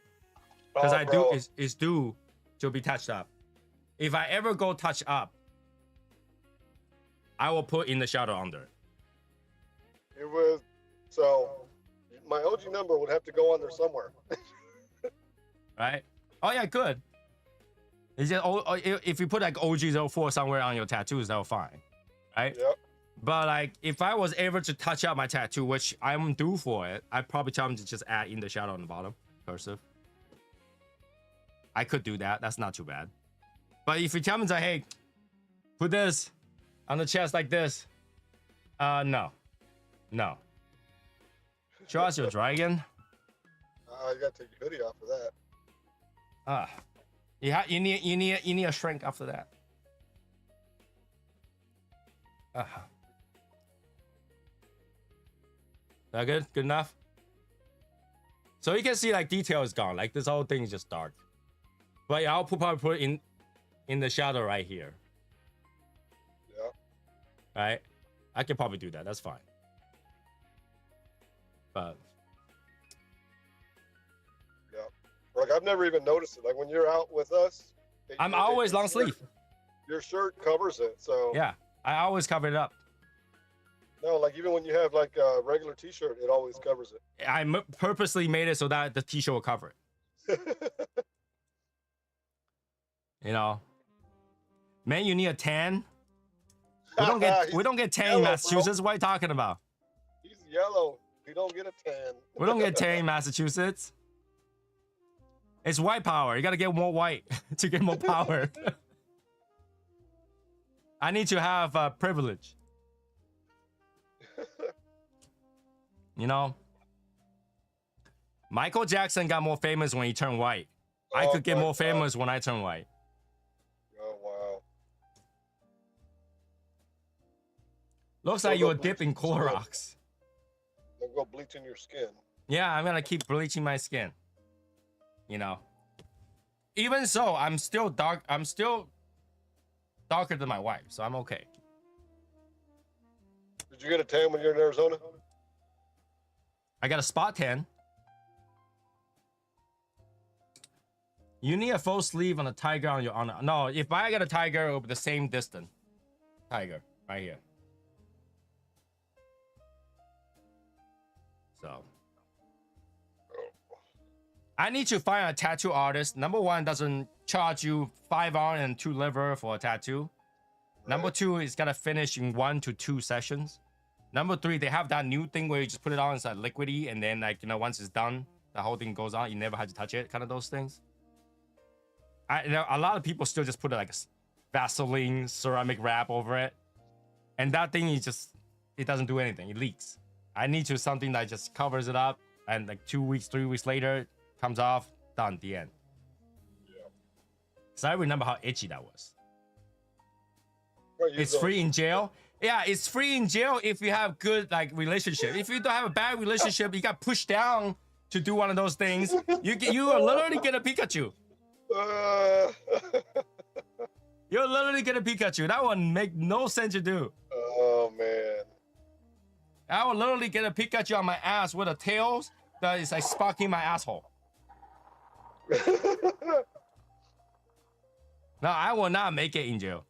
because I do is due to be touched up. If I ever go touch up, I will put in the shadow under. It was so. My OG number would have to go on there somewhere. Right? Oh yeah, good. It's just if you put like OG04 somewhere on your tattoos, that'll fine. Right? Yep. But like if I was able to touch up my tattoo, which I'm due for it, I'd probably tell them to just add in the shadow on the bottom, cursive. I could do that. That's not too bad. But if you tell me like, hey, put this on the chest like this, no. Show us your dragon. You gotta take your hoodie off for that. You need a shrink after that. That good? Good enough? So you can see like detail is gone. Like this whole thing is just dark. But yeah, I'll probably put it in the shadow right here. Yeah. Right? I can probably do that. That's fine. But yeah, like I've never even noticed it. Like when you're out with us, I'm always long sleeve. Your shirt covers it, so yeah, I always cover it up. No, like even when you have like a regular T-shirt, it always covers it. I purposely made it so that the T-shirt will cover it. Man, you need a tan. We don't get tan yellow, in Massachusetts. bro. What are you talking about? He's yellow. He don't get a tan. We don't get tan in Massachusetts. It's white power. You gotta get more white to get more power. I need to have privilege. Michael Jackson got more famous when he turned white. I could get more famous when I turn white. Oh wow. Looks like you were dipped in Clorox. Don't go bleaching your skin. Yeah, I'm gonna keep bleaching my skin. Even so, I'm still dark. I'm still darker than my wife, so I'm okay. Did you get a tan when you're in Arizona? I got a spot tan. You need a full sleeve on a tiger on your honor. No, if I get a tiger, it'll be the same distance. Tiger, right here. So I need to find a tattoo artist. Number one, doesn't charge you 5 arm and 2 liver for a tattoo. Number two, it's gotta finish in 1 to 2 sessions. Number three, they have that new thing where you just put it on inside liquidy, and then like once it's done, the whole thing goes on. You never have to touch it. Kind of those things. A lot of people still just put like a Vaseline ceramic wrap over it, and that thing is just, it doesn't do anything. It leaks. I need to something that just covers it up, and like 2 weeks, 3 weeks later, comes off, done, the end. Yeah. So I remember how itchy that was. It's free in jail. Yeah, it's free in jail if you have good like relationship. If you don't have a bad relationship, you got pushed down to do one of those things. You are literally get a Pikachu. You're literally get a Pikachu. That one make no sense to do. Oh man. I will literally get a Pikachu on my ass with a tail that is like sparking my asshole. No, I will not make it in jail.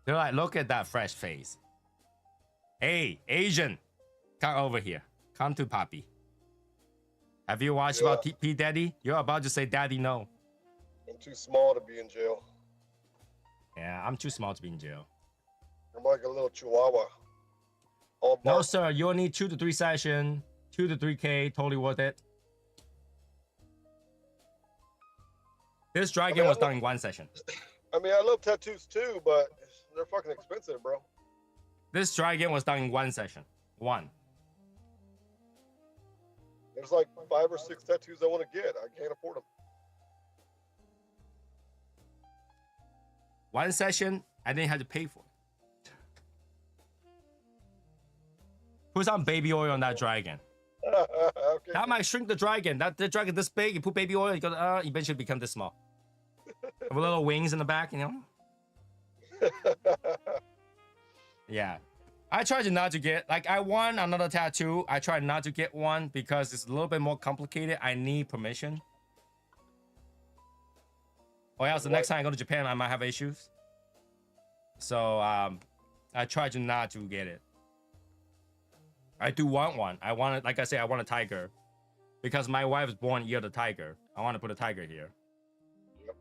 They're like, look at that fresh face. Hey, Asian, come over here. Come to Papi. Have you watched about P Daddy? You're about to say Daddy no. I'm too small to be in jail. Yeah, I'm too small to be in jail. I'm like a little chihuahua. No, sir, you'll need 2 to 3 sessions. 2 to 3K, totally worth it. This dragon was done in 1 session. I mean, I love tattoos too, but they're fucking expensive, bro. This dragon was done in 1 session. 1. There's like 5 or 6 tattoos I want to get. I can't afford them. 1 session, I didn't have to pay for it. Put some baby oil on that dragon. Okay. That might shrink the dragon. The dragon this big, you put baby oil, you gotta eventually become this small. With little wings in the back, you know? Yeah. I tried not to get, like, I want another tattoo. I tried not to get one because it's a little bit more complicated. I need permission. Or else the next time I go to Japan, I might have issues. So, I tried to not to get it. I do want one. I want it, like I say, I want a tiger. Because my wife was born year of the tiger. I want to put a tiger here. Yep.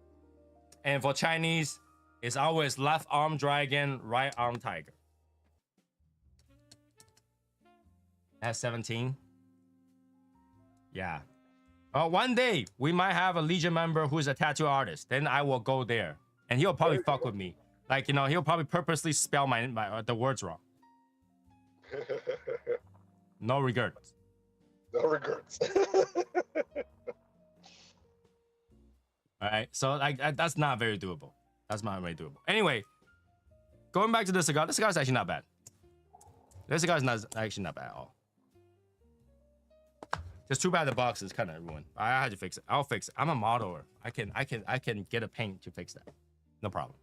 And for Chinese, it's always left arm dragon, right arm tiger. That's 17. Yeah. One day, we might have a Legion member who's a tattoo artist. Then I will go there. And he'll probably fuck with me. Like, he'll probably purposely spell the words wrong. No regrets. No regrets. All right, so like that's not very doable. That's not very doable. Anyway, going back to the cigar. The cigar is actually not bad. This cigar is not actually not bad at all. Just too bad the box is kind of ruined. I had to fix it. I'll fix it. I'm a modeler. I can get a paint to fix that. No problem.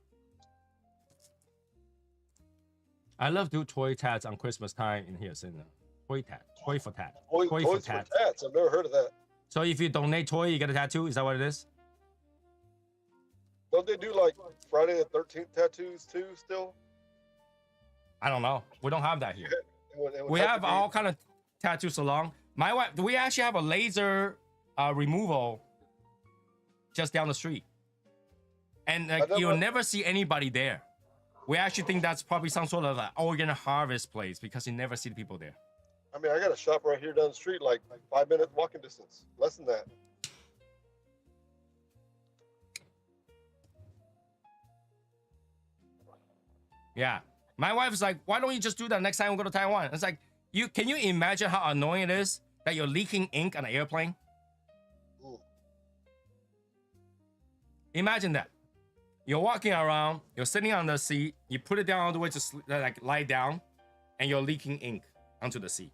I love do toy tats on Christmas time in here. Toy tat. Toy for tat. Toys for tats. I've never heard of that. So if you donate toy, you get a tattoo? Is that what it is? Don't they do like Friday the 13th tattoos too still? I don't know. We don't have that here. We have all kind of tattoo salon. My wife, we actually have a laser removal just down the street. And you'll never see anybody there. We actually think that's probably some sort of organ harvest place because you never see the people there. I mean, I got a shop right here down the street, like 5-minute walking distance. Less than that. Yeah. My wife is like, why don't you just do that next time we go to Taiwan? It's like, can you imagine how annoying it is that you're leaking ink on an airplane? Ooh. Imagine that. You're walking around, you're sitting on the seat, you put it down all the way to like lie down, and you're leaking ink onto the seat.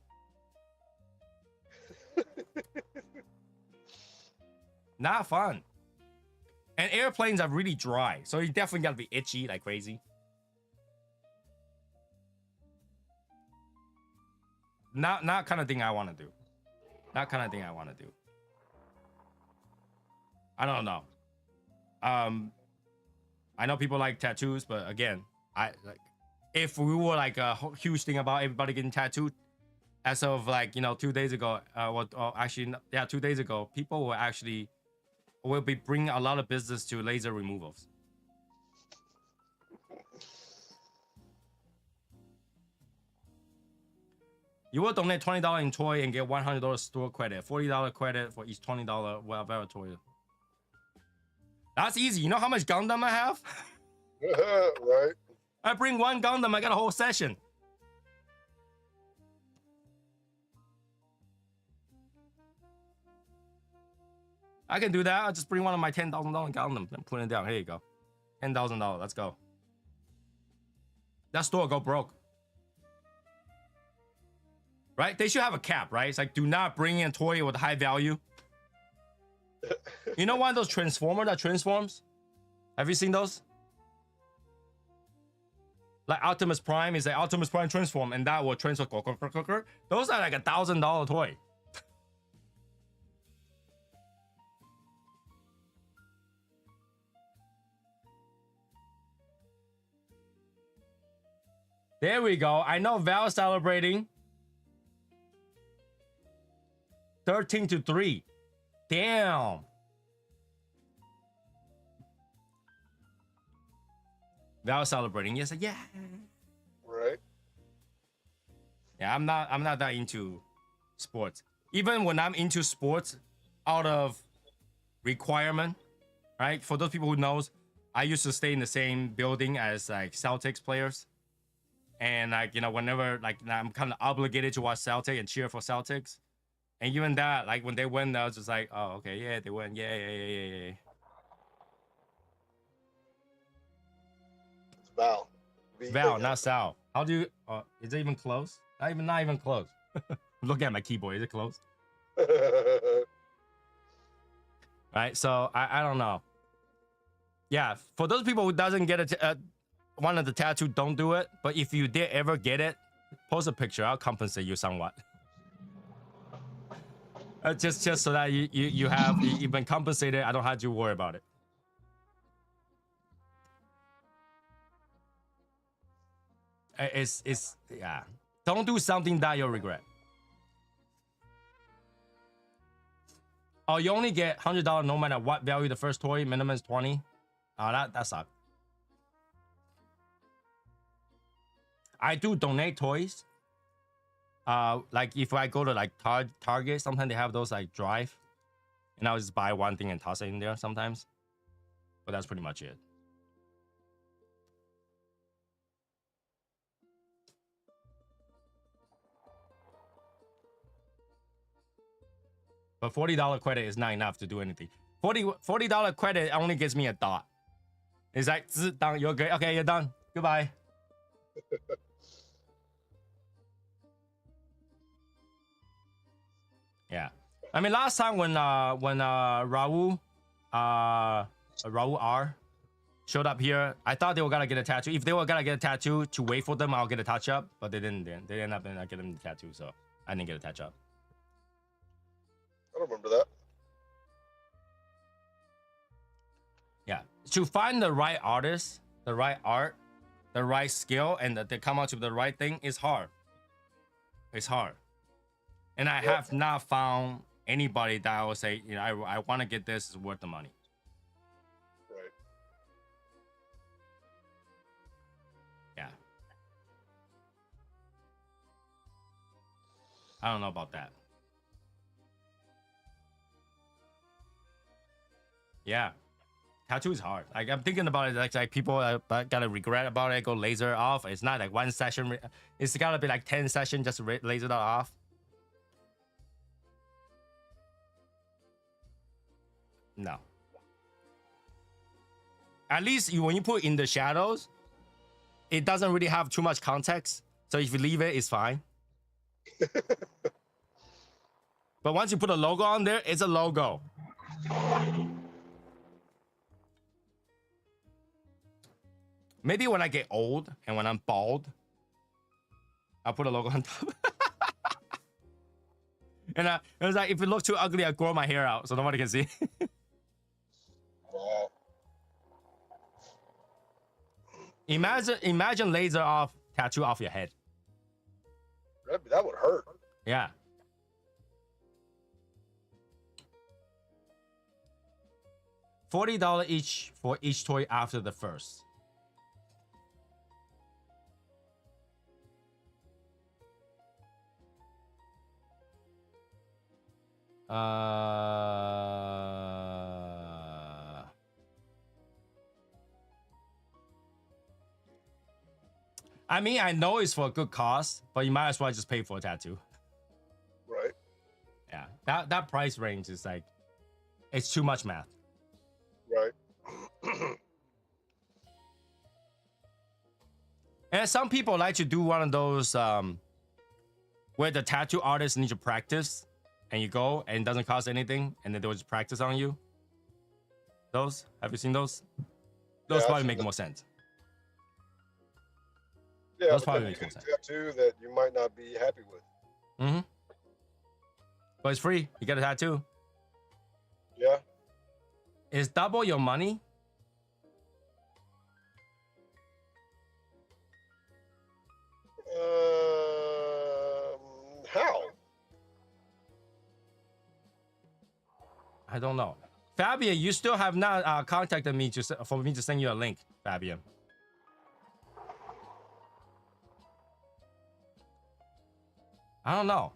Not fun. And airplanes are really dry, so you definitely gotta be itchy like crazy. Not kind of thing I want to do. Not kind of thing I want to do. I don't know. I know people like tattoos, but again, I like if we were like a huge thing about everybody getting tattooed, as of like 2 days ago, actually yeah 2 days ago, people will be bringing a lot of business to laser removals. You will donate $20 in toy and get $100 store credit, $40 credit for each $20 whatever toy. That's easy. You know how much Gundam I have? Right. I bring one Gundam, I got a whole session. I can do that. I'll just bring one of my $10,000 Gundam and put it down. Here you go. $10,000. Let's go. That store go broke. Right? They should have a cap, right? It's like, do not bring in a toy with high value. You know one of those transformers that transforms? Have you seen those? Like Optimus Prime is like Optimus Prime transform, and that will transform. Those are like $1,000 toy. There we go. I know Val celebrating. 13-3. Damn. Val celebrating. Yes, yeah. Right. Yeah, I'm not that into sports. Even when I'm into sports out of requirement, right? For those people who knows, I used to stay in the same building as like Celtics players. And like, whenever like I'm kind of obligated to watch Celtic and cheer for Celtics. And even that, like when they win, I was just like, oh, okay, yeah, they win. Yeah. It's Val. Val, not Sal. How do you, is it even close? Not even close. Look at my keyboard. Is it close? Right, so I don't know. Yeah, for those people who doesn't get one of the tattoo, don't do it. But if you did ever get it, post a picture. I'll compensate you somewhat. Just so that you've been compensated. I don't have to worry about it. It's yeah. Don't do something that you'll regret. Oh, you only get $100 no matter what value the first toy. Minimum is 20. Oh, that sucks. I do donate toys. Like if I go to like Target, sometimes they have those like drive, and I'll just buy one thing and toss it in there sometimes. But that's pretty much it. But $40 credit is not enough to do anything. $40 credit only gives me a thought. It's like, you're good. Okay, you're done. Goodbye. Yeah. I mean, last time when Raul R showed up here, I thought they were gonna get a tattoo. If they were gonna get a tattoo, to wait for them, I'll get a touch up. But they didn't. They ended up not getting the tattoo, so I didn't get a touch up. I don't remember that. Yeah, to find the right artist, the right art, the right skill, and that they come out with the right thing is hard. It's hard, and I have not found anybody that I will say, I want to get this, is worth the money. Right. Yeah. I don't know about that. Yeah. Tattoo is hard. Like, I'm thinking about it, like people gotta regret about it, go laser off. It's not like one session. It's gotta be like 10 sessions just to laser that off. No. At least when you put in the shadows, it doesn't really have too much context. So if you leave it, it's fine. But once you put a logo on there, it's a logo. Maybe when I get old and when I'm bald, I'll put a logo on top. And it was like, if it looks too ugly, I grow my hair out so nobody can see. Imagine laser off tattoo off your head. That would hurt. Yeah. $40 each for each toy after the first. I mean, I know it's for a good cause, but you might as well just pay for a tattoo. Right. Yeah, that price range is like, it's too much math. Right. And some people like to do one of those where the tattoo artist needs to practice, and you go and it doesn't cost anything, and then they'll just practice on you. Those, have you seen those? Those probably make more sense. Yeah, Those but probably then make you more get a sense. tattoo that you might not be happy with. Mm-hmm. But it's free. You get a tattoo. Yeah. It's double your money. How? I don't know. Fabian, you still have not contacted me for me to send you a link, Fabian. I don't know.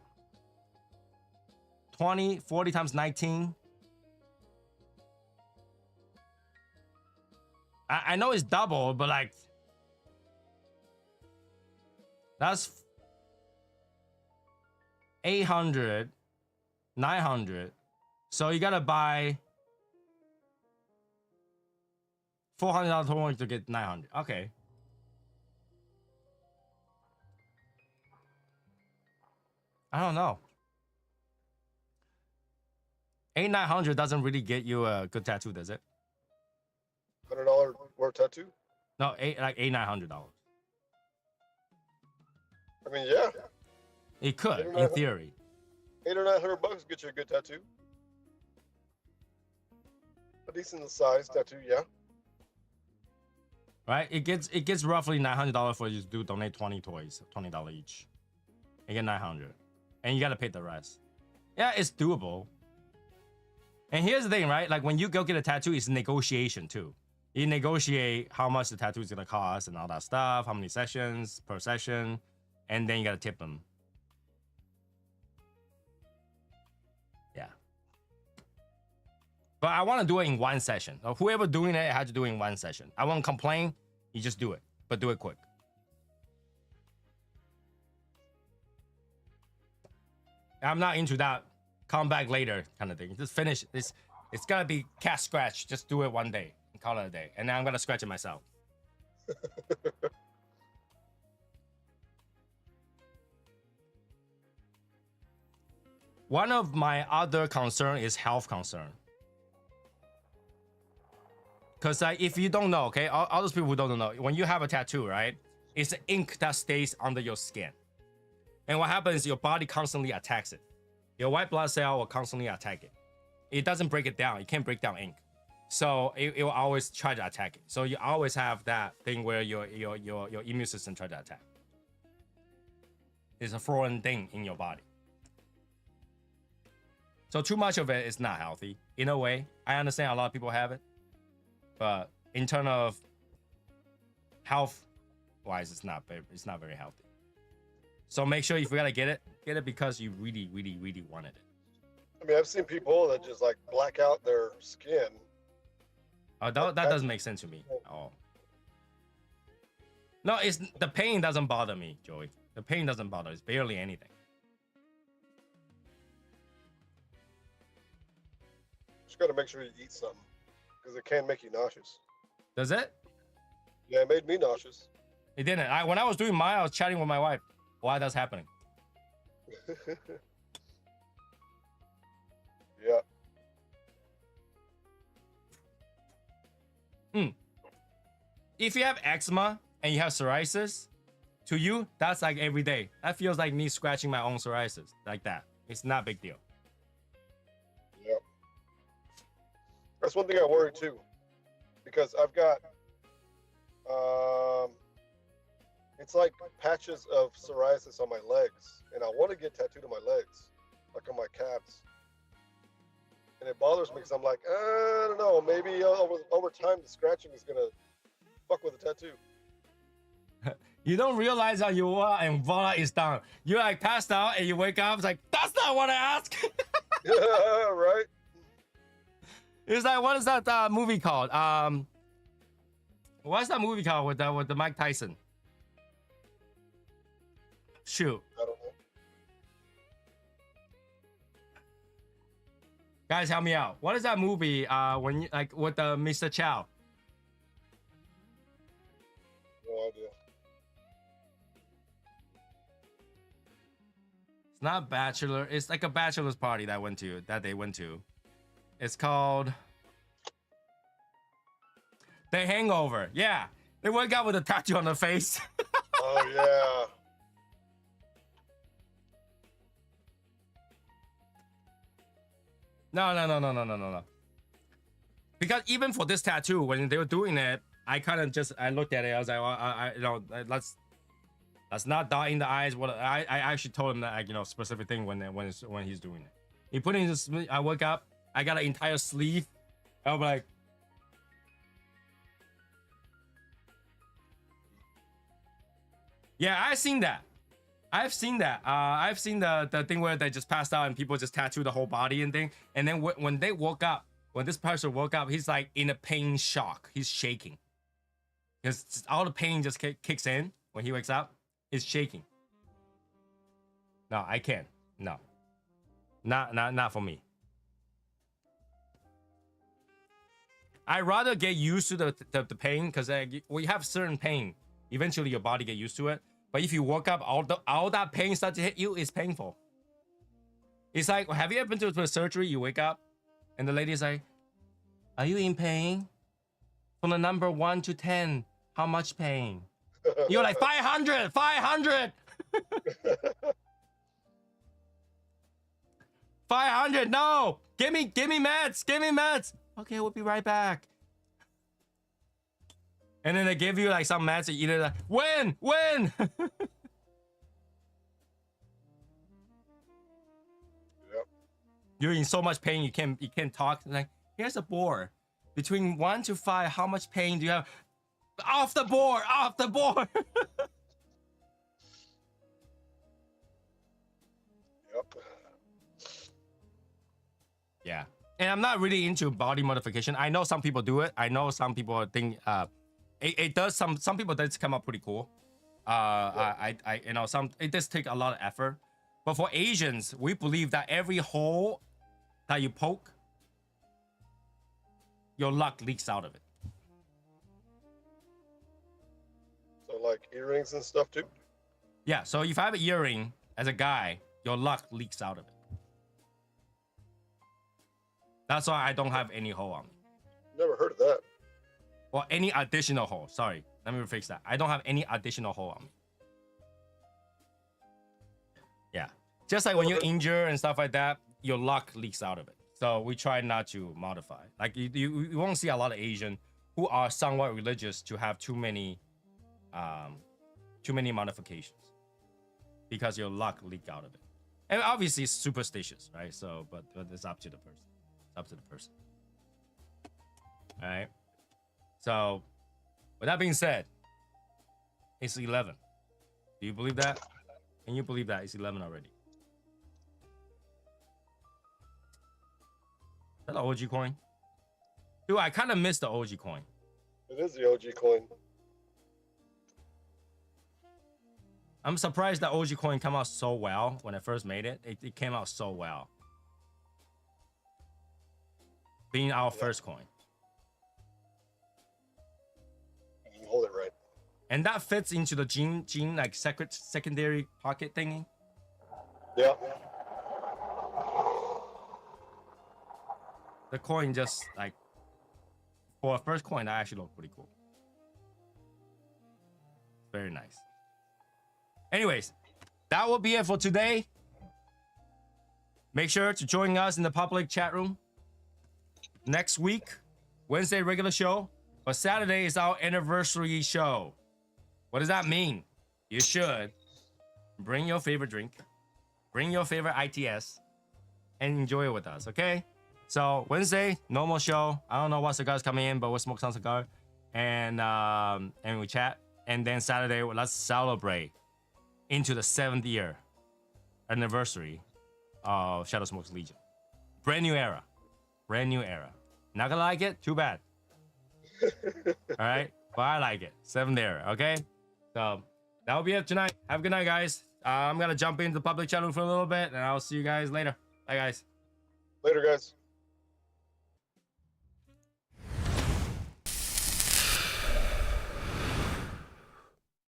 20, 40 times 19. I know it's double, but like, that's 800, 900. So you gotta buy $400 toy to get 900. Okay. I don't know. 800-900 doesn't really get you a good tattoo, does it? $100 worth tattoo? No, $800-900. I mean, yeah. It could, in theory. $800 or $900 get you a good tattoo. A decent size tattoo, yeah. Right? It gets roughly $900 for you to donate 20 toys, $20 each. You get 900, and you gotta pay the rest. Yeah, it's doable. And here's the thing, right? Like when you go get a tattoo, it's negotiation too. You negotiate how much the tattoo is gonna cost and all that stuff, how many sessions per session, and then you gotta tip them. Yeah. But I want to do it in one session. So whoever doing it had to do it in one session. I won't complain. You just do it, but do it quick. I'm not into that come back later kind of thing. Just finish this. It's gotta be cat scratch. Just do it one day and call it a day. And then I'm gonna scratch it myself. One of my other concern is health concern. Because if you don't know, okay, all those people who don't know, when you have a tattoo, right, it's the ink that stays under your skin. And what happens is your body constantly attacks it. Your white blood cell will constantly attack it. It doesn't break it down. It can't break down ink. So it will always try to attack it. So you always have that thing where your immune system try to attack. It's a foreign thing in your body. So too much of it is not healthy. In a way, I understand a lot of people have it. But in terms of health-wise, it's not very healthy. So make sure if you gotta get it because you really, really, really wanted it. I mean, I've seen people that just like black out their skin. Oh, that doesn't make sense to me at all. No, it's the pain doesn't bother me, Joey. The pain doesn't bother. It's barely anything. Just gotta make sure you eat something because it can make you nauseous. Does it? Yeah, it made me nauseous. It didn't. When I was doing mine, I was chatting with my wife. Why that's happening? Yeah. If you have eczema and you have psoriasis, to you, that's like every day. That feels like me scratching my own psoriasis. Like that. It's not a big deal. Yeah. That's one thing I worry too. Because I've got Um, it's like patches of psoriasis on my legs, and I want to get tattooed on my legs, like on my calves. And it bothers me because I'm like, I don't know, maybe over time the scratching is gonna fuck with the tattoo. You don't realize that you are and voila is done. You like passed out and you wake up. It's like that's not what I asked. Yeah, right. It's like what is that movie called? What's that movie called with the Mike Tyson? Shoot, I don't know. guys, help me out. What is that movie? When you like with Mr. Chow? No idea. It's not Bachelor. It's like a bachelor's party that they went to. It's called The Hangover. Yeah, they wake up with a tattoo on the face. Oh yeah. No. Because even for this tattoo, when they were doing it, I kind of I looked at it. I was like, well, let's not dot in the eyes. What I actually told him that, like, specific thing when he's doing it. He put in his. I woke up. I got an entire sleeve. I was like, yeah, I've seen that. I've seen the thing where they just passed out and people just tattoo the whole body and thing. And then when they woke up, when this person woke up, he's like in a pain shock. He's shaking. Because all the pain just kicks in when he wakes up. He's shaking. No, I can't. No. Not for me. I'd rather get used to the pain because we have certain pain. Eventually your body get used to it. But if you woke up, all that pain starts to hit you, it's painful. It's like, have you ever been to a surgery? You wake up, and the lady's like, "Are you in pain? From the number 1 to 10, how much pain?" You're like 500, 500, 500. No, give me meds. Okay, we'll be right back. And then they give you like some meds. You either like, win. Yep. You're in so much pain you can't talk. Like, here's a board. Between 1 to 5, how much pain do you have? Off the board. Yep. Yeah. And I'm not really into body modification. I know some people do it. I know some people think it does. Some people does come up pretty cool. It does take a lot of effort. But for Asians, we believe that every hole that you poke, your luck leaks out of it. So like earrings and stuff too? Yeah, so if I have an earring as a guy, your luck leaks out of it. That's why I don't have any hole on me. Never heard of that. Or any additional hole. Sorry, let me fix that. I don't have any additional hole on me. Yeah, just like when you're injured and stuff like that, your luck leaks out of it. So we try not to modify. Like you won't see a lot of Asian who are somewhat religious to have too many modifications because your luck leak out of it. And obviously it's superstitious, right? So, but it's up to the person. It's up to the person. All right. So, with that being said, it's 11. Do you believe that? Can you believe that it's 11 already? Is that an OG coin? Dude, I kind of missed the OG coin. It is the OG coin. I'm surprised the OG coin came out so well when I first made it. It came out so well. Being our first coin. You can hold it right. And that fits into the jean like secondary pocket thingy. Yeah. The coin just like, for a first coin, that actually looked pretty cool. Very nice. Anyways, that will be it for today. Make sure to join us in the public chat room next week, Wednesday regular show. But Saturday is our anniversary show. What does that mean? You should bring your favorite drink, bring your favorite ITS, and enjoy it with us, okay? So Wednesday, normal show. I don't know what cigars coming in, but we'll smoke some cigar, and we chat. And then Saturday, let's celebrate into the 7th year anniversary of Shadow Smoke's Legion. Brand new era. Brand new era. Not gonna like it? Too bad. All right? But I like it. 7th era, okay? So that'll be it tonight. Have a good night, guys. I'm gonna jump into the public channel for a little bit, and I'll see you guys later. Bye, guys. Later, guys.